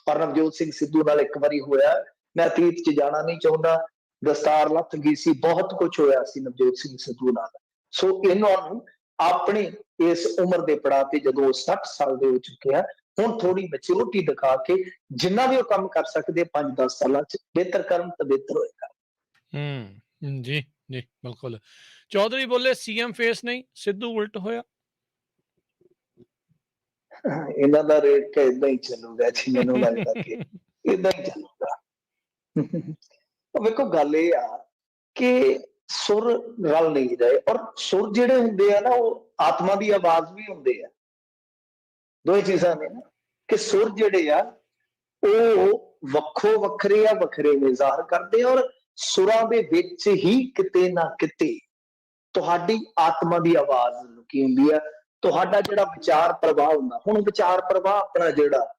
ਪਰ ਨਵਜੋਤ ਸਿੰਘ ਸਿੱਧੂ ਨਾਲ ਇੱਕ ਵਾਰੀ ਹੋਇਆ, ਮੈਂ ਅਤੀਤ 'ਚ ਜਾਣਾ ਨਹੀਂ ਚਾਹੁੰਦਾ, ਦਸਤਾਰ ਲੱਥ ਗਈ ਸੀ, ਬਹੁਤ ਕੁਝ ਹੋਇਆ ਸੀ ਨਵਜੋਤ ਸਿੰਘ ਸਿੱਧੂ ਨਾਲ। ਸੋ ਇਹਨਾਂ ਨੂੰ ਆਪਣੇ ਇਸ ਉਮਰ ਦੇ ਪੜਾਅ ਤੇ ਜਦੋਂ 60 ਸਾਲ ਦੇ ਹੋ ਚੁੱਕੇ ਆ, ਹੁਣ ਥੋੜੀ ਮੈਚੁਰਿਟੀ ਦਿਖਾ ਕੇ ਜਿੰਨਾ ਵੀ ਉਹ ਕੰਮ ਕਰ ਸਕਦੇ 5-10 ਸਾਲਾਂ 'ਚ ਬਿਹਤਰ ਕਰਨ ਤਾਂ ਬਿਹਤਰ ਹੋਏਗਾ। ਜੀ ਜੀ ਬਿਲਕੁਲ। ਚੌਧਰੀ ਬੋਲੇ ਸੀਐਮ ਫੇਸ ਨਹੀਂ, ਸਿੱਧੂ ਉਲਟ ਹੋਇਆ। ਇਹਨਾਂ ਦਾ ਰੇਟ ਤਾਂ ਏਦਾਂ ਹੀ ਚੱਲੂਗਾ ਜੀ, ਮੈਨੂੰ ਲੱਗਦਾ ਕਿ ਏਦਾਂ ਹੀ ਚੱਲੂਗਾ। ਵੇਖੋ ਗੱਲ ਇਹ ਆ ਕਿ ਸੁਰ ਰਲ ਨਹੀਂ ਰਹੇ, ਔਰ ਸੁਰ ਜਿਹੜੇ ਹੁੰਦੇ ਆ ਨਾ ਉਹ ਆਤਮਾ ਦੀ ਆਵਾਜ਼ ਵੀ ਹੁੰਦੇ ਆ, ਦੋ ਚੀਜ਼ਾਂ ਨੇ ਨਾ, ਕਿ ਸੁਰ ਜਿਹੜੇ ਆ ਉਹ ਵੱਖੋ ਵੱਖਰੇ ਆ, ਵੱਖਰੇ ਨੇ ਜ਼ਾਹਰ ਕਰਦੇ, ਔਰ ਸੁਰਾਂ ਦੇ ਵਿੱਚ ਹੀ ਕਿਤੇ ਨਾ ਕਿਤੇ ਤੁਹਾਡੀ ਆਤਮਾ ਦੀ ਆਵਾਜ਼ ਲੁਕੀ ਹੁੰਦੀ ਆ, ਤੁਹਾਡਾ ਜਿਹੜਾ ਵਿਚਾਰ ਪ੍ਰਵਾਹ ਹੁੰਦਾ। ਹੁਣ ਵਿਚਾਰ ਪ੍ਰਵਾਹ ਆਪਣਾ ਜਿਹੜਾ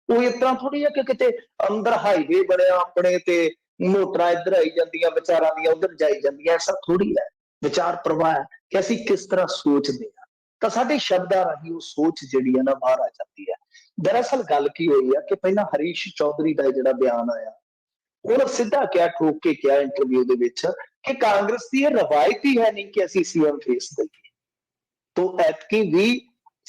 ਉਹ ਇਸ ਤਰ੍ਹਾਂ ਥੋੜੀ ਆ ਕਿ ਕਿਤੇ ਅੰਦਰ ਹਾਈਵੇ ਬਣਿਆ ਆਪਣੇ ਤੇ ਮੋਟਰਾਂ ਇੱਧਰ ਆਈ ਜਾਂਦੀਆਂ, ਵਿਚਾਰਾਂ ਦੀਆਂ ਉੱਧਰ ਜਾਈ ਜਾਂਦੀਆਂ, ਐਸਾ ਥੋੜੀ ਹੈ। ਵਿਚਾਰ ਪ੍ਰਵਾਹ ਹੈ ਕਿ ਅਸੀਂ ਕਿਸ ਤਰ੍ਹਾਂ ਸੋਚਦੇ ਹਾਂ, ਤਾਂ ਸਾਡੇ ਸ਼ਬਦਾਂ ਰਾਹੀਂ ਉਹ ਸੋਚ ਜਿਹੜੀ ਹੈ ਨਾ ਬਾਹਰ ਆ ਜਾਂਦੀ ਹੈ। ਦਰਅਸਲ ਗੱਲ ਕੀ ਹੋਈ ਆ ਕਿ ਪਹਿਲਾਂ ਹਰੀਸ਼ ਚੌਧਰੀ ਦਾ ਜਿਹੜਾ ਬਿਆਨ ਆਇਆ, ਉਹਨੇ ਸਿੱਧਾ ਕਿਹਾ, ਠੋਕ ਕੇ ਕਿਹਾ ਇੰਟਰਵਿਊ ਦੇ ਵਿੱਚ ਕਿ ਕਾਂਗਰਸ ਦੀ ਇਹ ਰਵਾਇਤ ਹੀ ਹੈ ਨਹੀਂ ਕਿ ਅਸੀਂ ਸੀਐਮ ਫੇਸ ਦਈਏ, ਤੋਂ ਐਤਕੀ ਵੀ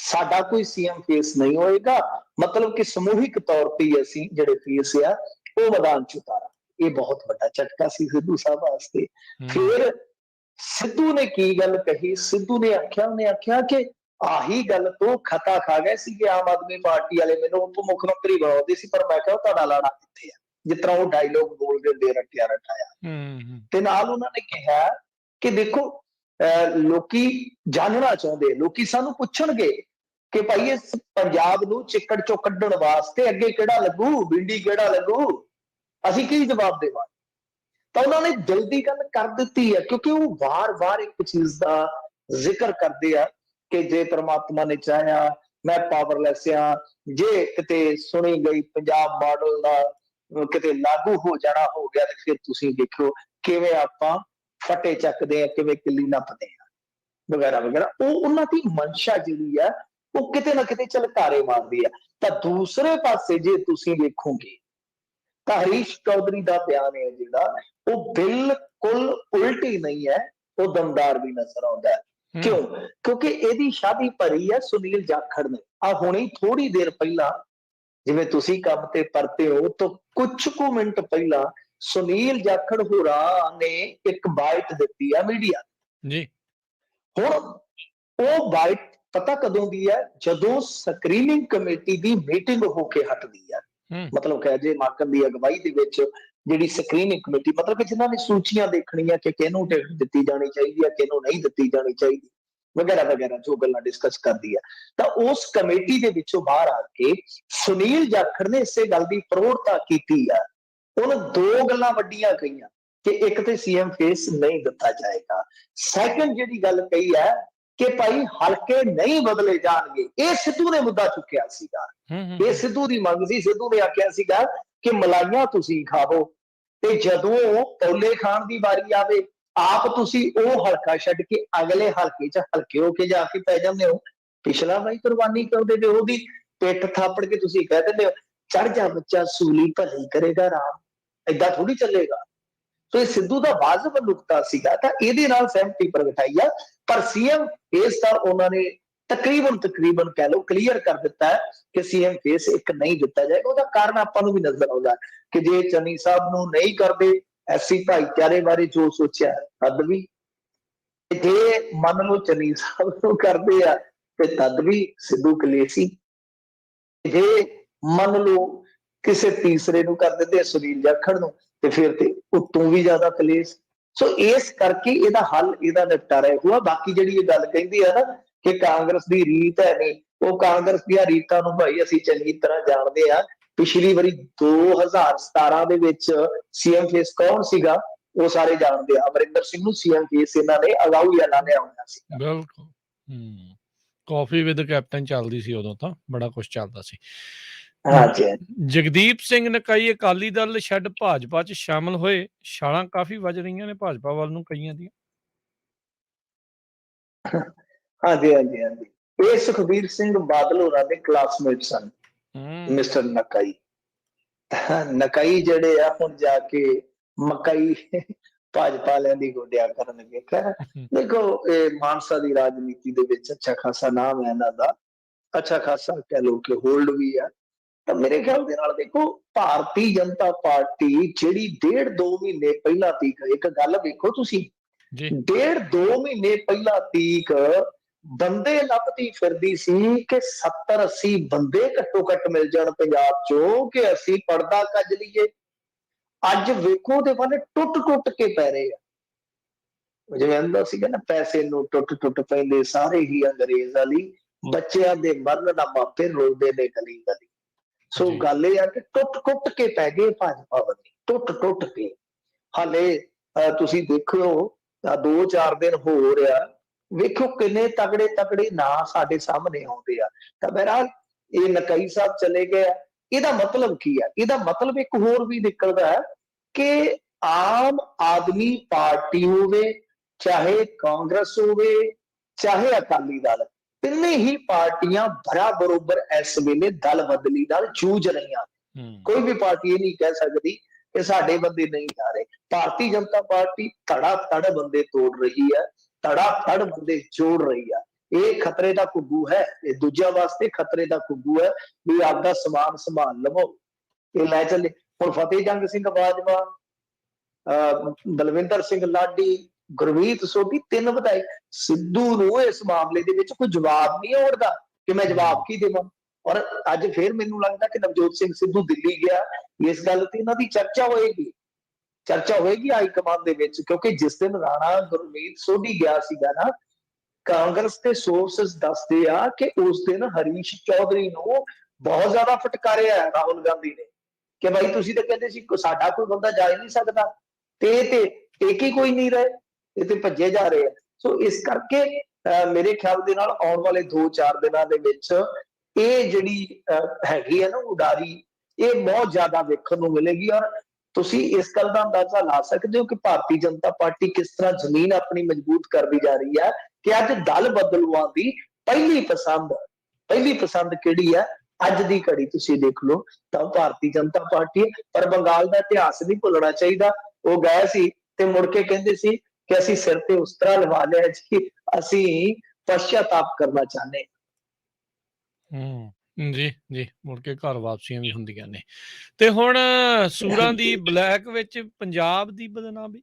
ਸਾਡਾ ਕੋਈ ਸੀਐਮ ਫੇਸ ਨਹੀਂ ਹੋਏਗਾ, ਮਤਲਬ ਕਿ ਸਮੂਹਿਕ ਤੌਰ ਤੇ ਅਸੀਂ ਜਿਹੜੇ ਫੇਸ ਆ ਉਹ ਮੈਦਾਨ 'ਚ ਉਤਾਰਾਂਗੇ। ਇਹ ਬਹੁਤ ਵੱਡਾ ਝਟਕਾ ਸੀ ਸਿੱਧੂ ਸਾਹਿਬ ਵਾਸਤੇ। ਫਿਰ ਸਿੱਧੂ ਨੇ ਕੀ ਗੱਲ ਕਹੀ, ਸਿੱਧੂ ਨੇ ਆਖਿਆ, ਉਹਨੇ ਆਖਿਆ ਕਿ ਆਹੀ ਗੱਲ ਤੋਂ ਖਤਾ ਖਾ ਗਏ ਸੀ ਕਿ ਆਮ ਆਦਮੀ ਪਾਰਟੀ ਵਾਲੇ ਮੈਨੂੰ ਉਪ ਮੁੱਖ ਮੰਤਰੀ ਬਣਾਉਂਦੇ ਸੀ, ਪਰ ਮੈਂ ਕਿਹਾ ਤੁਹਾਡਾ ਲਾੜਾ ਕਿੱਥੇ ਆ, ਜਿਸ ਤਰ੍ਹਾਂ ਉਹ ਡਾਇਲੋਗ ਬੋਲਦੇ ਹੁੰਦੇ ਰੱਟਿਆ ਰਟਾਇਆ। ਤੇ ਨਾਲ ਉਹਨਾਂ ਨੇ ਕਿਹਾ ਕਿ ਦੇਖੋ ਲੋਕੀ ਜਾਣਨਾ ਚਾਹੁੰਦੇ, ਲੋਕੀ ਸਾਨੂੰ ਪੁੱਛਣਗੇ ਕਿ ਭਾਈ ਇਸ ਪੰਜਾਬ ਨੂੰ ਚਿੱਕੜ ਚੋਂ ਕੱਢਣ ਵਾਸਤੇ ਅੱਗੇ ਕਿਹੜਾ ਲੱਗੂ, ਬਿੰਡੀ ਕਿਹੜਾ ਲੱਗੂ, ਅਸੀਂ ਕੀ ਜਵਾਬ ਦੇਵਾਂਗੇ। ਤਾਂ ਉਹਨਾਂ ਨੇ ਦਿਲ ਦੀ ਗੱਲ ਕਰ ਦਿੱਤੀ ਹੈ, ਕਿਉਂਕਿ ਉਹ ਵਾਰ-ਵਾਰ ਇੱਕ ਚੀਜ਼ ਦਾ ਜ਼ਿਕਰ ਕਰਦੇ ਆ ਕਿ ਜੇ ਪ੍ਰਮਾਤਮਾ ਨੇ ਚਾਹਿਆ ਮੈਂ ਪਾਵਰਲੈਸ ਆ, ਜੇ ਕਿਤੇ ਸੁਣੀ ਗਈ ਪੰਜਾਬ ਮਾਡਲ ਦਾ ਕਿਤੇ ਲਾਗੂ ਹੋ ਜਾਣਾ ਹੋ ਗਿਆ ਤੇ ਫਿਰ ਤੁਸੀਂ ਦੇਖਿਓ ਕਿਵੇਂ ਆਪਾਂ ਫਟੇ ਚੱਕਦੇ ਆ, ਕਿਵੇਂ ਕਿੱਲੀ ਨੱਪਦੇ ਆ ਵਗੈਰਾ ਵਗੈਰਾ। ਉਹ ਉਹਨਾਂ ਦੀ ਮਨਸ਼ਾ ਜਿਹੜੀ ਆ ਉਹ ਕਿਤੇ ਨਾ ਕਿਤੇ ਝਲਕਾਰੇ ਮਾਰਦੀ ਆ। ਤਾਂ ਦੂਸਰੇ ਪਾਸੇ ਜੇ ਤੁਸੀਂ ਵੇਖੋਗੇ ਤਾਂ ਹਰੀਸ਼ ਚੌਧਰੀ ਦਾ ਬਿਆਨ ਹੈ ਜਿਹੜਾ ਉਹ ਬਿਲਕੁਲ ਉਲਟੀ ਨਹੀਂ ਹੈ, ਉਹ ਦਮਦਾਰ ਵੀ ਨਜ਼ਰ ਆਉਂਦਾ ਹੈ। ਕਿਉਂ? ਕਿਉਂਕਿ ਇਹਦੀ ਸ਼ਾਦੀ ਭਰੀ ਹੈ ਸੁਨੀਲ ਜਾਖੜ ਨੇ। ਆ ਹੁਣੀ ਥੋੜੀ ਦੇਰ ਪਹਿਲਾਂ, ਜਿਵੇਂ ਤੁਸੀਂ ਕੰਮ ਤੇ ਪਰਤੇ ਹੋ ਤਾਂ ਕੁਝ ਕੁ ਮਿੰਟ ਪਹਿਲਾਂ ਸੁਨੀਲ ਜਾਖੜ ਹੋਰਾਂ ਨੇ ਇੱਕ ਬਾਈਟ ਦਿੱਤੀ ਆ ਮੀਡੀਆ ਜੀ। ਹੁਣ ਉਹ ਬਾਈਟ ਪਤਾ ਕਦੋਂ ਦੀ ਹੈ? ਜਦੋਂ ਸਕਰੀਨਿੰਗ ਕਮੇਟੀ ਦੀ ਮੀਟਿੰਗ ਹੋ ਕੇ ਹਟਦੀ ਹੈ, ਮਤਲਬ ਕਿ ਅਜੇ ਮਾਕਨ ਦੀ ਅਗਵਾਈ ਦੇ ਵਿੱਚ ਜਿਹੜੀ ਸਕਰੀਨਿੰਗ ਕਮੇਟੀ, ਮਤਲਬ ਕਿ ਜਿਨ੍ਹਾਂ ਨੇ ਸੂਚੀਆਂ ਦੇਖਣੀਆਂ ਕਿ ਕਿਹਨੂੰ ਟਿਕਟ ਦਿੱਤੀ ਜਾਣੀ ਚਾਹੀਦੀ ਹੈ, ਕਿਹਨੂੰ ਨਹੀਂ ਦਿੱਤੀ ਜਾਣੀ ਚਾਹੀਦੀ, ਵਗੈਰਾ ਵਗੈਰਾ ਜੋ ਗੱਲਾਂ ਡਿਸਕਸ ਕਰਦੀ ਹੈ। ਤਾਂ ਉਸ ਕਮੇਟੀ ਦੇ ਵਿੱਚੋਂ ਬਾਹਰ ਆ ਕੇ ਸੁਨੀਲ ਜਾਖੜ ਨੇ ਇਸੇ ਗੱਲ ਦੀ ਪ੍ਰੋੜਤਾ ਕੀਤੀ ਆ। ਉਹਨੇ ਦੋ ਗੱਲਾਂ ਵੱਡੀਆਂ ਕਹੀਆਂ ਕਿ ਇੱਕ ਤੇ ਸੀਐਮ ਫੇਸ ਨਹੀਂ ਦਿੱਤਾ ਜਾਏਗਾ, ਸੈਕੰਡ ਜਿਹੜੀ ਗੱਲ ਕਹੀ ਹੈ ਕਿ ਭਾਈ ਹਲਕੇ ਨਹੀਂ ਬਦਲੇ ਜਾਣਗੇ। ਇਹ ਸਿੱਧੂ ਨੇ ਮੁੱਦਾ ਚੁੱਕਿਆ ਸੀਗਾ, ਇਹ ਸਿੱਧੂ ਦੀ ਮੰਗ ਸੀ। ਸਿੱਧੂ ਨੇ ਆਖਿਆ ਸੀਗਾ ਕਿ ਮਲਾਈਆਂ ਤੁਸੀਂ ਖਾਵੋ ਤੇ ਜਦੋਂ ਪੌਲੇ ਖਾਣ ਦੀ ਵਾਰੀ ਆਵੇ ਆਪ ਤੁਸੀਂ ਉਹ ਹਲਕਾ ਛੱਡ ਕੇ ਅਗਲੇ ਹਲਕੇ 'ਚ ਹਲਕੇ ਹੋ ਕੇ ਜਾ ਕੇ ਪੈ ਜਾਂਦੇ ਹੋ। ਪਿਛਲਾ ਬਾਈ ਕੁਰਬਾਨੀ ਕਰਦੇ ਤੇ ਉਹਦੀ ਪਿੱਠ ਥਾਪੜ ਕੇ ਤੁਸੀਂ ਕਹਿ ਦਿੰਦੇ ਹੋ ਚੜ ਜਾ ਬੱਚਾ ਸੂਲੀ ਭਲੀ ਕਰੇਗਾ ਰਾਮ, ਏਦਾਂ ਥੋੜੀ ਚੱਲੇਗਾ। ਸੋ ਇਹ ਸਿੱਧੂ ਦਾ ਵਾਜਬ ਨੁਕਤਾ ਸੀਗਾ, ਤਾਂ ਇਹਦੇ ਨਾਲ ਸਹਿਮਤੀ ਪ੍ਰਗਟਾਈ ਆ। ਪਰ ਸੀਐਮ ਫੇਸ ਦਾ ਉਹਨਾਂ ਨੇ ਤਕਰੀਬਨ ਕਹਿ ਲਓ ਕਲੀਅਰ ਕਰ ਦਿੱਤਾ ਹੈ ਕਿ ਸੀਐਮ ਫੇਸ ਇੱਕ ਨਹੀਂ ਦਿੱਤਾ ਜਾਏਗਾ। ਉਹਦਾ ਕਾਰਨ ਆਪਾਂ ਨੂੰ ਵੀ ਨਜ਼ਰ ਆਉਂਦਾ ਕਿ ਜੇ ਚੰਨੀ ਸਾਹਿਬ ਨੂੰ ਨਹੀਂ ਕਰਦੇ, ਐਸੀ ਭਾਈਚਾਰੇ ਬਾਰੇ ਜੋ ਸੋਚਿਆ ਤਦ ਵੀ, ਜੇ ਮੰਨ ਲਓ ਚੰਨੀ ਸਾਹਿਬ ਨੂੰ ਕਰਦੇ ਆ ਤੇ ਤਦ ਵੀ ਸਿੱਧੂ ਕਲੇਸੀ, ਜੇ ਮੰਨ ਲਓ ਕਿਸੇ ਤੀਸਰੇ ਨੂੰ ਕਰ ਦਿੰਦੇ ਸੁਨੀਲ ਜਾਖੜ ਨੂੰ ਤੇ ਫਿਰ ਤੇ ਉਤੋਂ ਵੀ ਜ਼ਿਆਦਾ ਕਲੇਸ਼। ਸੋ ਇਸ ਕਰਕੇ ਇਹਦਾ ਹੱਲ, ਇਹਦਾ ਨਿਪਟਾਰਾ ਹੋਇਆ। ਬਾਕੀ ਜਿਹੜੀ ਇਹ ਗੱਲ ਕਹਿੰਦੀ ਆ ਨਾ ਕਿ ਕਾਂਗਰਸ ਦੀ ਰੀਤ ਹੈ, ਨਹੀਂ, ਉਹ ਕਾਂਗਰਸ ਦੀਆਂ ਰੀਤਾਂ ਨੂੰ ਭਾਈ ਅਸੀਂ ਚੰਗੀ ਤਰ੍ਹਾਂ ਜਾਣਦੇ ਆ। ਪਿਛਲੀ ਵਾਰੀ 2017 ਦੇ ਵਿੱਚ ਸੀਐਮ ਫੇਸ ਕੌਣ ਸੀਗਾ ਉਹ ਸਾਰੇ ਜਾਣਦੇ ਆ। ਅਮਰਿੰਦਰ ਸਿੰਘ ਨੂੰ ਸੀਐਮ ਫੇਸ ਇਹਨਾਂ ਨੇ ਅਗਾਊ ਹੀ ਐਲਾਨਿਆ ਹੋਇਆ ਸੀ। ਬਿਲਕੁਲ। ਕਾਫੀ ਵਿਦ ਕੈਪਟਨ ਚੱਲਦੀ ਸੀ ਉਦੋਂ, ਤਾਂ ਬੜਾ ਕੁਝ ਚੱਲਦਾ ਸੀ। ਹਾਂਜੀ ਜਗਦੀਪ ਸਿੰਘ ਨਕਾਈ ਅਕਾਲੀ ਦਲ ਛੱਡ ਭਾਜਪਾ 'ਚ ਸ਼ਾਮਲ ਹੋਏ, ਛਾਲਾਂ ਕਾਫੀ ਵੱਜ ਰਹੀਆਂ ਨੇ ਭਾਜਪਾ ਵੱਲ ਨੂੰ ਕਈਆਂ ਦੀਆਂ। ਹਾਂਜੀ ਹਾਂਜੀ ਹਾਂਜੀ, ਇਹ ਸੁਖਬੀਰ ਸਿੰਘ ਬਾਦਲ ਹੋਰਾਂ ਦੇ ਕਲਾਸਮੇਟ ਸਨ ਮਿਸਟਰ ਨਕਾਈ। ਨਕਾਈ ਜਿਹੜੇ ਆ ਹੁਣ ਜਾ ਕੇ ਮਕਾਈ ਭਾਜਪਾ ਵਾਲਿਆਂ ਦੀ ਗੋਡਿਆ ਕਰਨਗੇ। ਦੇਖੋ ਇਹ ਮਾਨਸਾ ਦੀ ਰਾਜਨੀਤੀ ਦੇ ਵਿੱਚ ਅੱਛਾ ਖਾਸਾ ਨਾਮ ਹੈ ਇਹਨਾਂ ਦਾ, ਅੱਛਾ ਖਾਸਾ ਕਹਿ ਲਓ ਕਿ ਹੋਲਡ ਵੀ ਆ। ਤਾਂ ਮੇਰੇ ਖਿਆਲ ਦੇ ਨਾਲ ਦੇਖੋ ਭਾਰਤੀ ਜਨਤਾ ਪਾਰਟੀ ਜਿਹੜੀ 1.5-2 ਮਹੀਨੇ ਪਹਿਲਾਂ ਤੀਕ, ਇੱਕ ਗੱਲ ਵੇਖੋ ਤੁਸੀਂ, 1.5-2 ਮਹੀਨੇ ਪਹਿਲਾਂ ਤੀਕ ਬੰਦੇ ਲੱਭਦੀ ਫਿਰਦੀ ਸੀ ਕਿ 70-80 ਬੰਦੇ ਘੱਟੋ ਘੱਟ ਮਿਲ ਜਾਣ ਪੰਜਾਬ ਚੋਂ ਕਿ ਅਸੀਂ ਪਰਦਾ ਕੱਜ ਲਈਏ। ਅੱਜ ਵੇਖੋ ਉਹਦੇ ਵੱਲ ਟੁੱਟ ਟੁੱਟ ਕੇ ਪੈ ਰਹੇ ਆ। ਜਿਵੇਂ ਆਂਦਾ ਸੀਗਾ ਨਾ, ਪੈਸੇ ਨੂੰ ਟੁੱਟ ਟੁੱਟ ਪੈਂਦੇ ਸਾਰੇ ਹੀ ਅੰਗਰੇਜ਼ ਵਾਲੀ, ਬੱਚਿਆਂ ਦੇ ਮਰਨ ਨਾ ਮਾਪੇ ਰੋਂਦੇ ਨੇ ਗਲੀ ਗਲੀ। ਸੋ ਗੱਲ ਇਹ ਆ ਕਿ ਟੁੱਟ ਟੁੱਟ ਕੇ ਪੈ ਗਏ ਭਾਜਪਾ ਵਾਲੇ, ਟੁੱਟ ਟੁੱਟ ਕੇ। ਹਾਲੇ ਤੁਸੀਂ ਦੇਖਿਓ 2-4 ਦਿਨ ਹੋ ਰਿਹਾ, ਵੇਖੋ ਕਿੰਨੇ ਤਗੜੇ ਤਗੜੇ ਨਾਂ ਸਾਡੇ ਸਾਹਮਣੇ ਆਉਂਦੇ ਆ। ਤਾਂ ਬਹਰਹਾਲ ਇਹ ਨਕਾਈ ਸਾਹਿਬ ਚਲੇ ਗਏ ਆ, ਇਹਦਾ ਮਤਲਬ ਕੀ ਆ? ਇਹਦਾ ਮਤਲਬ ਇੱਕ ਹੋਰ ਵੀ ਨਿਕਲਦਾ ਹੈ ਕਿ ਆਮ ਆਦਮੀ ਪਾਰਟੀ ਹੋਵੇ, ਚਾਹੇ ਕਾਂਗਰਸ ਹੋਵੇ, ਚਾਹੇ ਅਕਾਲੀ ਦਲ, ਤਿੰਨੇ ਹੀ ਪਾਰਟੀਆਂ ਬਰਾਬਰ ਇਸ ਵੇਲੇ ਦਲ ਬਦਲੀ ਨਾਲ ਜੂਝ ਰਹੀਆਂ। ਕੋਈ ਵੀ ਪਾਰਟੀ ਇਹ ਨਹੀਂ ਕਹਿ ਸਕਦੀ ਕਿ ਸਾਡੇ ਬੰਦੇ ਨਹੀਂ ਜਾ ਰਹੇ। ਭਾਰਤੀ ਜਨਤਾ ਪਾਰਟੀ ਧੜਾ ਧੜ ਬੰਦੇ ਤੋੜ ਰਹੀ ਹੈ, ਧੜਾ ਧੜ ਬੰਦੇ ਜੋੜ ਰਹੀ ਹੈ। ਇਹ ਖਤਰੇ ਦਾ ਘੁੱਗੂ ਹੈ, ਇਹ ਦੂਜਿਆਂ ਵਾਸਤੇ ਖਤਰੇ ਦਾ ਘੁੱਗੂ ਹੈ ਵੀ ਆਪਦਾ ਸਮਾਨ ਸੰਭਾਲ ਲਵੋ, ਇਹ ਲੈ ਚੱਲੇ। ਹੁਣ ਫਤਿਹ ਜੰਗ ਸਿੰਘ ਬਾਜਵਾ, ਬਲਵਿੰਦਰ ਸਿੰਘ ਲਾਡੀ, ਗੁਰਮੀਤ ਸੋਢੀ, 3 ਵਿਧਾਇਕ। ਸਿੱਧੂ ਨੂੰ ਇਸ ਮਾਮਲੇ ਦੇ ਵਿੱਚ ਕੋਈ ਜਵਾਬ ਨਹੀਂ ਆਉਣਦਾ ਕਿ ਮੈਂ ਜਵਾਬ ਕੀ ਦੇਵਾਂ। ਔਰ ਅੱਜ ਫਿਰ ਮੈਨੂੰ ਲੱਗਦਾ ਕਿ ਨਵਜੋਤ ਸਿੰਘ ਸਿੱਧੂ ਦਿੱਲੀ ਗਿਆ, ਇਸ ਗੱਲ ਤੇ ਇਹਨਾਂ ਦੀ ਚਰਚਾ ਹੋਏਗੀ ਹਾਈ ਕਮਾਨ ਦੇ ਵਿੱਚ। ਕਿਉਂਕਿ ਜਿਸ ਦਿਨ ਰਾਣਾ ਗੁਰਮੀਤ ਸੋਢੀ ਗਿਆ ਸੀਗਾ ਨਾ, ਕਾਂਗਰਸ ਦੇ ਸੋਰਸਸ ਦੱਸਦੇ ਆ ਕਿ ਉਸ ਦਿਨ ਹਰੀਸ਼ ਚੌਧਰੀ ਨੂੰ ਬਹੁਤ ਜ਼ਿਆਦਾ ਫਟਕਾਰਿਆ ਰਾਹੁਲ ਗਾਂਧੀ ਨੇ ਕਿ ਭਾਈ ਤੁਸੀਂ ਤਾਂ ਕਹਿੰਦੇ ਸੀ ਸਾਡਾ ਕੋਈ ਬੰਦਾ ਜਾ ਹੀ ਨਹੀਂ ਸਕਦਾ, ਤੇ ਇਹ ਤੇ ਟੇਕ ਹੀ ਕੋਈ ਨਹੀਂ ਰਹੇ, ਇਹ ਤੇ ਭੱਜੇ ਜਾ ਰਹੇ ਆ। ਸੋ ਇਸ ਕਰਕੇ ਮੇਰੇ ਖਿਆਲ ਦੇ ਨਾਲ ਆਉਣ ਵਾਲੇ 2-4 ਦਿਨਾਂ ਦੇ ਵਿੱਚ ਇਹ ਜਿਹੜੀ ਹੈਗੀ ਹੈ ਨਾ ਉਡਾਰੀ, ਇਹ ਬਹੁਤ ਜ਼ਿਆਦਾ ਵੇਖਣ ਨੂੰ ਮਿਲੇਗੀ। ਔਰ ਤੁਸੀਂ ਇਸ ਗੱਲ ਦਾ ਅੰਦਾਜ਼ਾ ਲਾ ਸਕਦੇ ਹੋ ਕਿ ਭਾਰਤੀ ਜਨਤਾ ਪਾਰਟੀ ਕਿਸ ਤਰ੍ਹਾਂ ਜ਼ਮੀਨ ਆਪਣੀ ਮਜ਼ਬੂਤ ਕਰਦੀ ਜਾ ਰਹੀ ਹੈ ਕਿ ਅੱਜ ਦਲ ਬਦਲੂਆਂ ਦੀ ਪਹਿਲੀ ਪਸੰਦ ਕਿਹੜੀ ਹੈ ਅੱਜ ਦੀ ਘੜੀ ਤੁਸੀਂ ਦੇਖ ਲਓ ਤਾਂ ਭਾਰਤੀ ਜਨਤਾ ਪਾਰਟੀ। ਪਰ ਬੰਗਾਲ ਦਾ ਇਤਿਹਾਸ ਨਹੀਂ ਭੁੱਲਣਾ ਚਾਹੀਦਾ। ਉਹ ਗਏ ਸੀ ਤੇ ਮੁੜ ਕੇ ਕਹਿੰਦੇ ਸੀ ਕਿ ਅਸੀਂ ਸਿਰ ਤੇ ਉਸ ਤਰ੍ਹਾਂ ਲਵਾ ਲਿਆ ਜੀ, ਅਸੀਂ ਪਛਤਾਪ ਕਰਨਾ ਚਾਹੁੰਦੇ ਜੀ ਮੁੜ ਕੇ ਘਰ ਵਾਪਸੀਆਂ ਵੀ ਹੁੰਦੀਆਂ ਨੇ। ਤੇ ਹੁਣ ਸੂਰਾਂ ਦੀ ਬਲੈਕ ਵਿੱਚ ਪੰਜਾਬ ਦੀ ਬਦਨਾਮੀ।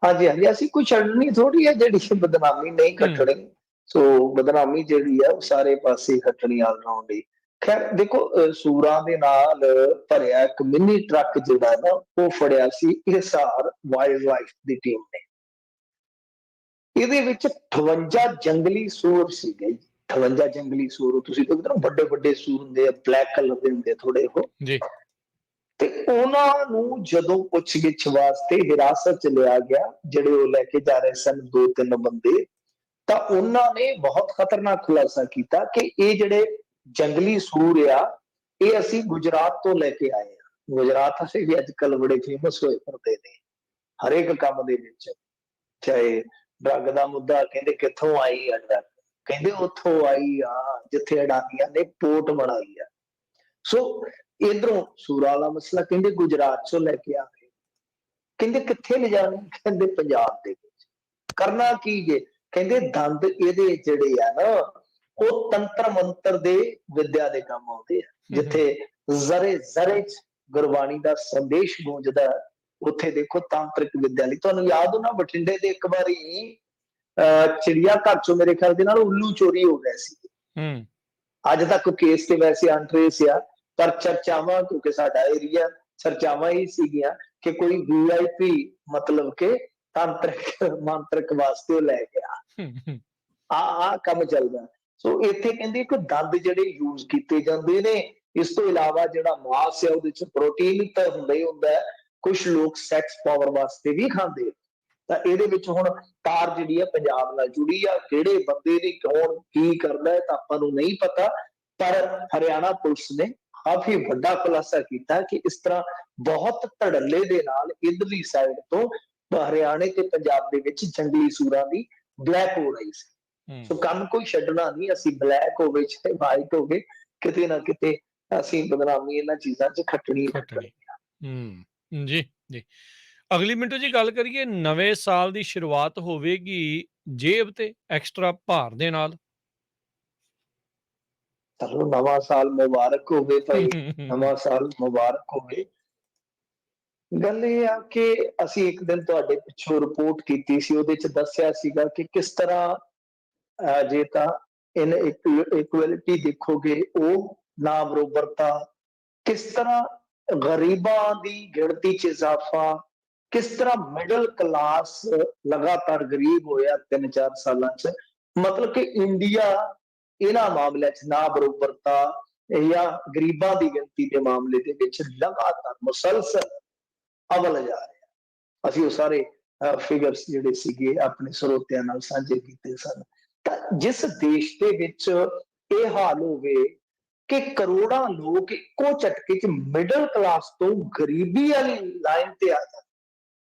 ਹਾਂਜੀ ਅਸੀਂ ਕੋਈ ਛੱਡਣੀ ਥੋੜੀ ਹੈ ਜਿਹੜੀ ਬਦਨਾਮੀ ਨਹੀਂ ਖੱਟਣੀ। ਸੋ ਬਦਨਾਮੀ ਜਿਹੜੀ ਹੈ ਉਹ ਸਾਰੇ ਪਾਸੇ ਖੱਟਣੀ ਆਲ ਰਾਉਂਡ ਹੀ। ਖੈਰ ਦੇਖੋ, ਸੂਰਾਂ ਦੇ ਨਾਲ ਭਰਿਆ ਇੱਕ ਮਿੰਨੀ ਟਰੱਕ ਜਿਹੜਾ ਨਾ, ਉਹ ਫੜਿਆ ਸੀ ਹਿਸਾਰ ਵਾਈਲਡ ਲਾਈਫ ਦੀ ਟੀਮ ਨੇ। ਇਹਦੇ ਵਿੱਚ 58 ਜੰਗਲੀ ਸੂਰ ਸੀਗੇ ਜੀ। 58 ਜੰਗਲੀ ਸੂਰ, ਤੁਸੀਂ ਦੇਖਦੇ ਨਾ ਵੱਡੇ ਵੱਡੇ ਸੂਰ ਹੁੰਦੇ ਆ, ਬਲੈਕ ਕਲਰ ਦੇ ਹੁੰਦੇ ਆ ਥੋੜੇ ਉਹ। ਜੀ। ਤੇ ਉਹਨਾਂ ਨੂੰ ਜਦੋਂ ਪੁੱਛਗਿੱਛ ਵਾਸਤੇ ਹਿਰਾਸਤ ਚ ਲਿਆ ਗਿਆ, ਜਿਹੜੇ ਉਹ ਲੈ ਕੇ ਜਾ ਰਹੇ ਸਨ 2-3 ਬੰਦੇ, ਤਾਂ ਉਹਨਾਂ ਨੇ ਬਹੁਤ ਖਤਰਨਾਕ ਖੁਲਾਸਾ ਕੀਤਾ ਕਿ ਇਹ ਜਿਹੜੇ ਜੰਗਲੀ ਸੂਰ ਆ, ਇਹ ਅਸੀਂ ਗੁਜਰਾਤ ਤੋਂ ਲੈ ਕੇ ਆਏ ਆ। ਗੁਜਰਾਤ ਅਸੀਂ ਵੀ ਅੱਜ ਕੱਲ ਬੜੇ ਫੇਮਸ ਹੋਏ ਫਿਰਦੇ ਨੇ ਹਰੇਕ ਕੰਮ ਦੇ ਵਿੱਚ। ਚਾਹੇ ਡਰੱਗ ਦਾ ਮੁੱਦਾ, ਕਹਿੰਦੇ ਕਿੱਥੋਂ ਆਈ ਆ ਡਰੱਗ, ਕਹਿੰਦੇ ਉੱਥੋਂ ਆਈ ਆ ਜਿੱਥੇ ਅਡਾਨੀਆਂ ਨੇ ਪੋਰਟ ਬਣਾਈ ਆ। ਸੋ ਇਧਰੋਂ ਸੂਰਾਂ ਵਾਲਾ ਮਸਲਾ, ਕਹਿੰਦੇ ਗੁਜਰਾਤ ਚੋਂ ਲੈ ਕੇ ਆ ਗਏ। ਕਹਿੰਦੇ ਕਿੱਥੇ ਲਿਜਾਣੇ, ਕਹਿੰਦੇ ਪੰਜਾਬ ਦੇ ਵਿੱਚ। ਕਰਨਾ ਕੀ ਜੇ, ਕਹਿੰਦੇ ਦੰਦ ਇਹਦੇ ਜਿਹੜੇ ਆ ਨਾ, ਉਹ ਤੰਤਰ ਮੰਤਰ ਦੇ ਵਿਦਿਆ ਦੇ ਕੰਮ ਆਉਂਦੇ ਆ। ਜਿੱਥੇ ਜ਼ਰੇ ਜ਼ਰੇ ਚ ਗੁਰਬਾਣੀ ਦਾ ਸੰਦੇਸ਼ ਗੂੰਜਦਾ, ਉੱਥੇ ਦੇਖੋ ਤਾਂਤਰਿਕ ਵਿਦਿਆ ਲਈ। ਤੁਹਾਨੂੰ ਯਾਦ ਹੋ ਨਾ, ਬਠਿੰਡੇ ਦੇ ਇੱਕ ਵਾਰੀ ਚਿੜੀਆ ਘਰ ਚੋਂ ਮੇਰੇ ਖਿਆਲ ਦੇ ਨਾਲ ਉੱਲੂ ਚੋਰੀ ਹੋ ਗਏ ਸੀ। ਅੱਜ ਤੱਕ ਕੇਸ ਤੇ ਵੈਸੇ ਅਨਟ੍ਰੇਸ ਆ, ਪਰ ਚਰਚਾਵਾਂ, ਕਿਉਂਕਿ ਸਾਡਾ ਏਰੀਆ, ਚਰਚਾਵਾਂ ਹੀ ਸੀਗੀਆਂ ਕਿ ਕੋਈ VIP ਮਤਲਬ ਕਿ ਤਾਂਤਰਿਕ ਮੰਤਰਿਕ ਵਾਸਤੇ ਉਹ ਲੈ ਗਿਆ। ਆ ਕੰਮ ਚੱਲਦਾ। ਸੋ ਇੱਥੇ ਕਹਿੰਦੇ ਕਿ ਦੰਦ ਜਿਹੜੇ ਯੂਜ਼ ਕੀਤੇ ਜਾਂਦੇ ਨੇ, ਇਸ ਤੋਂ ਇਲਾਵਾ ਜਿਹੜਾ ਮਾਸ ਹੈ ਉਹਦੇ ਚ ਪ੍ਰੋਟੀਨ ਤਾਂ ਹੁੰਦਾ ਹੀ ਹੁੰਦਾ ਹੈ। ਕੁਝ ਲੋਕ ਸੈਕਸ ਪਾਵਰ ਵਾਸਤੇ ਵੀ ਖਾਂਦੇ। ਤਾਂ ਇਹਦੇ ਵਿੱਚ ਹੁਣ ਤਾਰ ਜਿਹੜੀ ਆ ਪੰਜਾਬ ਨਾਲ ਜੁੜੀ ਆ। ਕਿਹੜੇ ਬੰਦੇ ਨੇ ਕੌਣ ਕੀ ਕਰਦਾ ਹੈ ਤਾਂ ਆਪਾਂ ਨੂੰ ਨਹੀਂ ਪਤਾ, ਪਰ ਹਰਿਆਣਾ ਪੁਲਿਸ ਨੇ ਕਾਫੀ ਵੱਡਾ ਖੁਲਾਸਾ ਕੀਤਾ ਕਿ ਇਸ ਤਰ੍ਹਾਂ ਬਹੁਤ ਧੜੱਲੇ ਦੇ ਨਾਲ ਇਧਰਲੀ ਸਾਈਡ ਤੋਂ ਹਰਿਆਣੇ ਤੇ ਪੰਜਾਬ ਦੇ ਵਿੱਚ ਜੰਗਲੀ ਸੂਰਾਂ ਦੀ ਬਲੈਕ ਹੋ ਰਹੀ ਸੀ। ਸੋ ਕੰਮ ਕੋਈ ਛੱਡਣਾ ਨਹੀਂ, ਅਸੀਂ ਬਲੈਕ ਹੋਵੇ ਚਾਹੇ ਵਾਈਟ ਹੋਵੇ, ਕਿਤੇ ਨਾ ਕਿਤੇ ਅਸੀਂ ਬਦਨਾਮੀ ਇਹਨਾਂ ਚੀਜ਼ਾਂ 'ਚ ਖੱਟਣੀ ਜੀ ਜੀ। ਅਗਲੀ ਮਿੰਟੋ ਜੀ ਗੱਲ ਕਰੀਏ, ਨਵੇਂ ਸਾਲ ਦੀ ਸ਼ੁਰੂਆਤ ਹੋਵੇਗੀ ਜੇਬ ਤੇ ਐਕਸਟਰਾ ਭਾਰ ਦੇ ਨਾਲ। ਚਲੋ ਨਵਾਂ ਸਾਲ ਮੁਬਾਰਕ ਹੋਵੇ ਭਾਈ, ਨਵਾਂ ਸਾਲ ਮੁਬਾਰਕ ਹੋਵੇ। ਗੱਲ ਇਹ ਆ ਕਿ ਅਸੀਂ ਇੱਕ ਦਿਨ ਤੁਹਾਡੇ ਪਿੱਛੋਂ ਰਿਪੋਰਟ ਕੀਤੀ ਸੀ, ਉਹਦੇ 'ਚ ਦੱਸਿਆ ਸੀਗਾ ਕਿ ਕਿਸ ਤਰ੍ਹਾਂ ਜੇ ਤਾਂ ਇਨਇਕੁਐਲਿਟੀ ਦੇਖੋਗੇ, ਉਹ ਨਾ ਬਰੋਬਰਤਾ, ਕਿਸ ਤਰ੍ਹਾਂ ਗਰੀਬਾਂ ਦੀ ਗਿਣਤੀ 'ਚ ਇਜ਼ਾਫਾ, ਕਿਸ ਤਰ੍ਹਾਂ ਮਿਡਲ ਕਲਾਸ ਲਗਾਤਾਰ ਗਰੀਬ ਹੋਇਆ 3-4 ਸਾਲਾਂ 'ਚ। ਮਤਲਬ ਕਿ ਇੰਡੀਆ ਇਹਨਾਂ ਮਾਮਲਿਆਂ 'ਚ ਨਾ ਬਰੋਬਰਤਾ ਜਾਂ ਗਰੀਬਾਂ ਦੀ ਗਿਣਤੀ ਦੇ ਮਾਮਲੇ ਦੇ ਵਿੱਚ ਲਗਾਤਾਰ ਮੁਸਲਸਲ ਅਵਲ ਜਾ ਰਿਹਾ। ਅਸੀਂ ਉਹ ਸਾਰੇ ਫਿਗਰਸ ਜਿਹੜੇ ਸੀਗੇ ਆਪਣੇ ਸਰੋਤਿਆਂ ਨਾਲ ਸਾਂਝੇ ਕੀਤੇ ਸਨ। ਤਾਂ ਜਿਸ ਦੇਸ਼ ਦੇ ਵਿੱਚ ਇਹ ਹਾਲ ਹੋਵੇ ਕਿ ਕਰੋੜਾਂ ਲੋਕ ਇੱਕੋ ਝਟਕੇ 'ਚ ਮਿਡਲ ਕਲਾਸ ਤੋਂ ਗਰੀਬੀ ਵਾਲੀ ਲਾਈਨ ਤੇ ਆ ਜਾਣ,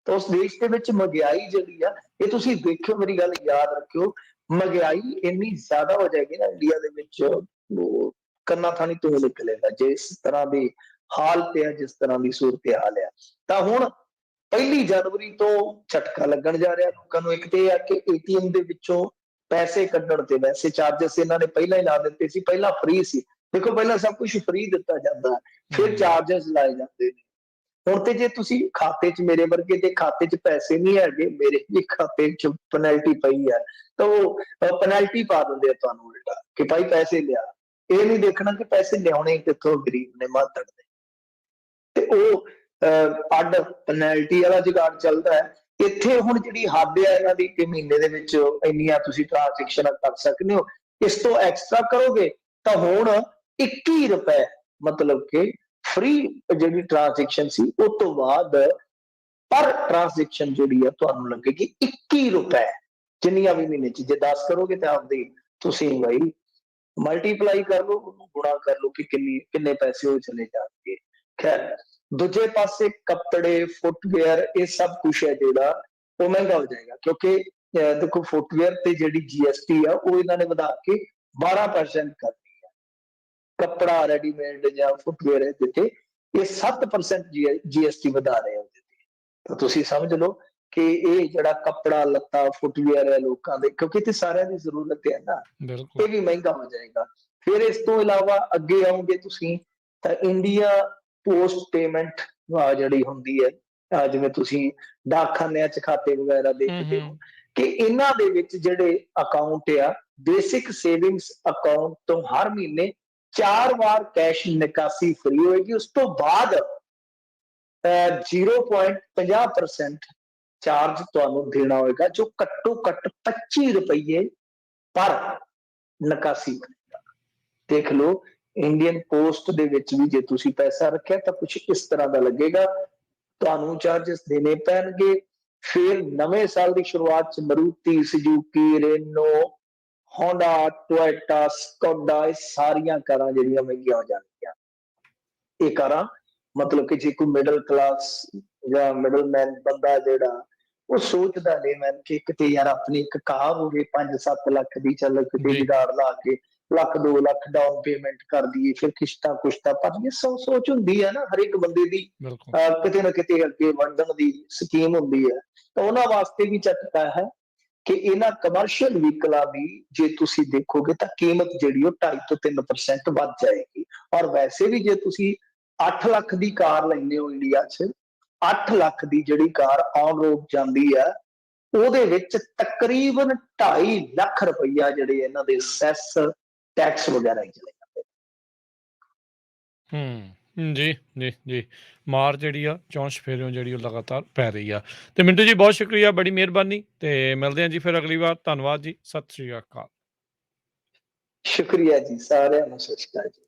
ਤਾਂ ਉਸ ਦੇਸ਼ ਦੇ ਵਿੱਚ ਮਹਿੰਗਾਈ ਜਿਹੜੀ ਆ, ਇਹ ਤੁਸੀਂ ਦੇਖਿਓ, ਮੇਰੀ ਗੱਲ ਯਾਦ ਰੱਖਿਓ, ਮਹਿੰਗਾਈ ਇੰਨੀ ਜ਼ਿਆਦਾ ਹੋ ਜਾਏਗੀ ਨਾ ਇੰਡੀਆ ਦੇ ਵਿੱਚ, ਉਹ ਕੰਨਾ ਥਾਣੀ ਤੋਂ ਨਿਕਲੇਗਾ ਜਿਸ ਤਰ੍ਹਾਂ ਦੀ ਹਾਲਤ ਹੈ, ਜਿਸ ਤਰ੍ਹਾਂ ਦੀ ਸੂਰਤ ਹਾਲ ਹੈ। ਤਾਂ ਹੁਣ 1 ਜਨਵਰੀ ਤੋਂ ਝਟਕਾ ਲੱਗਣ ਜਾ ਰਿਹਾ ਲੋਕਾਂ ਨੂੰ। ਇੱਕ ਤੇ ਇਹ ਆ ਕਿ ATM ਦੇ ਵਿੱਚੋਂ ਪੈਸੇ ਕੱਢਣ ਤੇ ਵੈਸੇ ਚਾਰਜਸ ਇਹਨਾਂ ਨੇ ਪਹਿਲਾਂ ਹੀ ਲਾ ਦਿੱਤੇ ਸੀ। ਪਹਿਲਾਂ ਫ੍ਰੀ ਸੀ, ਦੇਖੋ ਪਹਿਲਾਂ ਸਭ ਕੁਝ ਫ੍ਰੀ ਦਿੱਤਾ ਜਾਂਦਾ, ਫਿਰ ਚਾਰਜਸ ਲਾਏ ਜਾਂਦੇ ਨੇ। ਹੁਣ ਤੇ ਜੇ ਤੁਸੀਂ ਖਾਤੇ 'ਚ, ਮੇਰੇ ਵਰਗੇ ਦੇ ਖਾਤੇ 'ਚ ਪੈਸੇ ਨਹੀਂ ਹੈਗੇ, ਮੇਰੇ ਵੀ ਖਾਤੇ 'ਚ ਪੈਨਲਟੀ ਪਈ ਹੈ, ਤਾਂ ਉਹ ਪੈਨਲਟੀ ਪਾ ਦਿੰਦੇ ਆ ਤੁਹਾਨੂੰ ਉਲਟਾ ਕਿ ਭਾਈ ਪੈਸੇ ਲਿਆ। ਇਹ ਨਹੀਂ ਦੇਖਣਾ ਕਿ ਪੈਸੇ ਲਿਆਉਣੇ ਕਿੱਥੋਂ, ਗਰੀਬ ਨੇ ਮਾਤੜ ਨੇ। ਤੇ ਉਹ ਅੱਡ ਪੈਨਲਟੀ ਵਾਲਾ ਜੁਗਾੜ ਚੱਲਦਾ ਹੈ। ਇੱਥੇ ਹੁਣ ਜਿਹੜੀ ਹੱਦ ਹੈ ਇਹਨਾਂ ਦੀ ਕਿ ਮਹੀਨੇ ਦੇ ਵਿੱਚ ਇੰਨੀਆਂ ਤੁਸੀਂ ਟ੍ਰਾਂਜੈਕਸ਼ਨਾਂ ਕਰ ਸਕਦੇ ਹੋ, ਇਸ ਤੋਂ ਐਕਸਟਰਾ ਕਰੋਗੇ ਤਾਂ ਹੁਣ 21 ਰੁਪਏ ਮਤਲਬ ਕਿ ਫ੍ਰੀ ਜਿਹੜੀ ਟ੍ਰਾਂਜੈਕਸ਼ਨ ਸੀ, ਉਸ ਤੋਂ ਬਾਅਦ ਪਰ ਟ੍ਰਾਂਜੈਕਸ਼ਨ ਜਿਹੜੀ ਆ ਤੁਹਾਨੂੰ ਲੱਗੇਗੀ 21 ਰੁਪਏ। ਜਿੰਨੀਆਂ ਵੀ ਮਹੀਨੇ 'ਚ ਜੇ 10 ਕਰੋਗੇ ਤਾਂ ਆਪਦੀ ਤੁਸੀਂ ਬਾਈ ਮਲਟੀਪਲਾਈ ਕਰ ਲਓ, ਉਹਨੂੰ ਗੁਣਾ ਕਰ ਲਓ ਕਿ ਕਿੰਨੇ ਪੈਸੇ ਉਹ ਚਲੇ ਜਾਣਗੇ। ਖੈਰ, ਦੂਜੇ ਪਾਸੇ ਕੱਪੜੇ, ਫੁੱਟਵੇਅਰ, ਇਹ ਸਭ ਕੁਛ ਹੈ ਜਿਹੜਾ ਉਹ ਮਹਿੰਗਾ ਹੋ ਜਾਏਗਾ, ਕਿਉਂਕਿ ਦੇਖੋ ਫੁੱਟਵੇਅਰ ਤੇ ਜਿਹੜੀ GST ਆ ਉਹ ਇਹਨਾਂ ਨੇ ਵਧਾ ਕੇ 12% ਕਰਨੀ ਹੈ। ਕੱਪੜਾ ਰੈਡੀਮੇਡ ਜਾਂ ਫੁੱਟਵੇਅਰ ਹੈ ਜਿੱਥੇ ਇਹ 7% GST ਵਧਾ ਰਹੇ ਉਹਦੇ ਤੇ। ਤਾਂ ਤੁਸੀਂ ਸਮਝ ਲਓ ਕਿ ਇਹ ਜਿਹੜਾ ਕੱਪੜਾ ਲੱਤਾ ਫੁੱਟਵੇਅਰ ਹੈ ਲੋਕਾਂ ਦੇ, ਕਿਉਂਕਿ ਤੇ ਸਾਰਿਆਂ ਦੀ ਜ਼ਰੂਰਤ ਹੈ ਨਾ, ਇਹ ਵੀ ਮਹਿੰਗਾ ਹੋ ਜਾਏਗਾ। ਫਿਰ ਇਸ ਤੋਂ ਇਲਾਵਾ ਅੱਗੇ ਆਉਂਗੇ ਤੁਸੀਂ ਤਾਂ ਇੰਡੀਆ ਪੋਸਟ ਪੇਮੈਂਟ ਜਿਹੜੀ ਹੁੰਦੀ ਹੈ, ਜਿਵੇਂ ਤੁਸੀਂ ਡਾਕਖਾਨਿਆਂ 'ਚ ਖਾਤੇ ਵਗੈਰਾ ਦੇਖਦੇ ਹੋ, ਕਿ ਇਹਨਾਂ ਦੇ ਵਿੱਚ ਜਿਹੜੇ ਅਕਾਊਂਟ ਆ, ਬੇਸਿਕ ਸੇਵਿੰਗਸ ਅਕਾਊਂਟ ਤੋਂ ਹਰ ਮਹੀਨੇ 4 ਵਾਰ ਕੈਸ਼ ਨਿਕਾਸੀ ਫ੍ਰੀ ਹੋਏਗੀ। ਉਸ ਤੋਂ ਬਾਅਦ 0.50% ਚਾਰਜ ਤੁਹਾਨੂੰ ਦੇਣਾ ਹੋਏਗਾ, ਜੋ ਘੱਟੋ ਘੱਟ 25 ਰੁਪਏ ਪਰ ਨਿਕਾਸੀ ਬਣੇਗਾ। ਦੇਖ ਲਓ, ਇੰਡੀਅਨ ਪੋਸਟ ਦੇ ਵਿੱਚ ਵੀ ਜੇ ਤੁਸੀਂ ਪੈਸਾ ਰੱਖਿਆ ਤਾਂ ਕੁਝ ਇਸ ਤਰ੍ਹਾਂ ਦਾ ਲੱਗੇਗਾ, ਤੁਹਾਨੂੰ ਚਾਰजेस ਦੇਣੇ ਪੈਣਗੇ। ਫਿਰ ਨਵੇਂ ਸਾਲ ਦੀ ਸ਼ੁਰੂਆਤ ਚ Maruti, Suzuki, Reno, Honda, Toyota, Skoda, ਇਹ ਸਾਰੀਆਂ ਕਾਰਾਂ ਜਿਹੜੀਆਂ ਮਹਿੰਗੀਆਂ ਹੋ ਜਾਣਗੀਆਂ। ਇਹ ਕਾਰਾਂ ਮਤਲਬ ਕਿ ਜੇ ਕੋਈ ਮਿਡਲ ਕਲਾਸ ਜਾਂ ਮਿਡਲਮੈਨ ਬੰਦਾ ਜਿਹੜਾ ਉਹ ਸੋਚਦਾ ਨੇ ਮੈਂ ਕਿ ਕਿਤੇ ਯਾਰ ਆਪਣੀ ਇੱਕ ਕਾਰ ਹੋਵੇ 5-7 ਲੱਖ ਦੀ, ਚੱਲ ਕਿਤੇ ਜੀ ਜੁਗਾੜ ਲਾ ਕੇ 1-2 ਲੱਖ ਡਾਊਨ ਪੇਮੈਂਟ ਕਰ ਦਈਏ, ਫਿਰ ਕਿਸ਼ਤਾਂ ਕੁਸ਼ਤਾਂ ਭਰੀਏ। ਸੋਚ ਹੁੰਦੀ ਹੈ ਨਾ ਹਰ ਇੱਕ ਬੰਦੇ ਦੀ, ਬਿਲਕੁਲ ਕਿਤੇ ਨਾ ਕਿਤੇ ਅੱਗੇ ਵਧਣ ਦੀ ਸਕੀਮ ਹੁੰਦੀ ਹੈ। ਤਾਂ ਉਹਨਾਂ ਵਾਸਤੇ ਵੀ ਝਟਕਾ ਹੈ ਕਿ ਇਹਨਾਂ ਕਮਰਸ਼ੀਅਲ ਵਹੀਕਲਾਂ ਦੀ ਜੇ ਤੁਸੀਂ ਦੇਖੋਗੇ ਤਾਂ ਕੀਮਤ ਜਿਹੜੀ ਉਹ 2.5 ਤੋਂ 3% ਵੱਧ ਜਾਏਗੀ। ਔਰ ਵੈਸੇ ਵੀ ਜੇ ਤੁਸੀਂ 8 ਲੱਖ ਦੀ ਕਾਰ ਲੈਂਦੇ ਹੋ ਇੰਡੀਆ 'ਚ, 8 ਲੱਖ ਦੀ ਜਿਹੜੀ ਕਾਰ ਔਨ ਰੋਡ ਜਾਂਦੀ ਹੈ, ਉਹਦੇ ਵਿੱਚ ਤਕਰੀਬਨ 2.5 ਲੱਖ ਰੁਪਈਆ ਜਿਹੜੇ ਇਹਨਾਂ ਦੇ ਸੈਸ ਟੈਕਸ ਵਗੈਰਾ ਹੀ ਚਲੇ ਜਾਂਦੇ। ਜੀ ਜੀ ਜੀ ਮਾਰ ਜਿਹੜੀ ਆ 64 ਫੇਰਿਓਂ ਜਿਹੜੀ ਉਹ ਲਗਾਤਾਰ ਪੈ ਰਹੀ ਆ। ਤੇ ਮਿੰਟੂ ਜੀ ਬਹੁਤ ਸ਼ੁਕਰੀਆ, ਬੜੀ ਮਿਹਰਬਾਨੀ, ਤੇ ਮਿਲਦੇ ਹਾਂ ਜੀ ਫਿਰ ਅਗਲੀ ਵਾਰ। ਧੰਨਵਾਦ ਜੀ, ਸਤਿ ਸ਼੍ਰੀ ਅਕਾਲ ਸ਼ੁਕਰੀਆ ਜੀ, ਸਾਰਿਆਂ ਨੂੰ ਸਤਿ ਸ਼੍ਰੀ ਅਕਾਲ ਜੀ।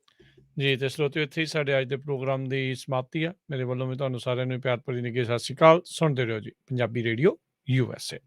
ਜੀ। ਤੇ ਸਰੋਤਿਓ, ਇੱਥੇ ਹੀ ਸਾਡੇ ਅੱਜ ਦੇ ਪ੍ਰੋਗਰਾਮ ਦੀ ਸਮਾਪਤੀ ਆ। ਮੇਰੇ ਵੱਲੋਂ ਵੀ ਤੁਹਾਨੂੰ ਸਾਰਿਆਂ ਨੂੰ ਪਿਆਰ ਭਰੀ ਨਿੱਘੀ ਸਤਿ ਸ਼੍ਰੀ ਅਕਾਲ। ਸੁਣਦੇ ਰਹੋ ਜੀ ਪੰਜਾਬੀ ਰੇਡੀਓ USA।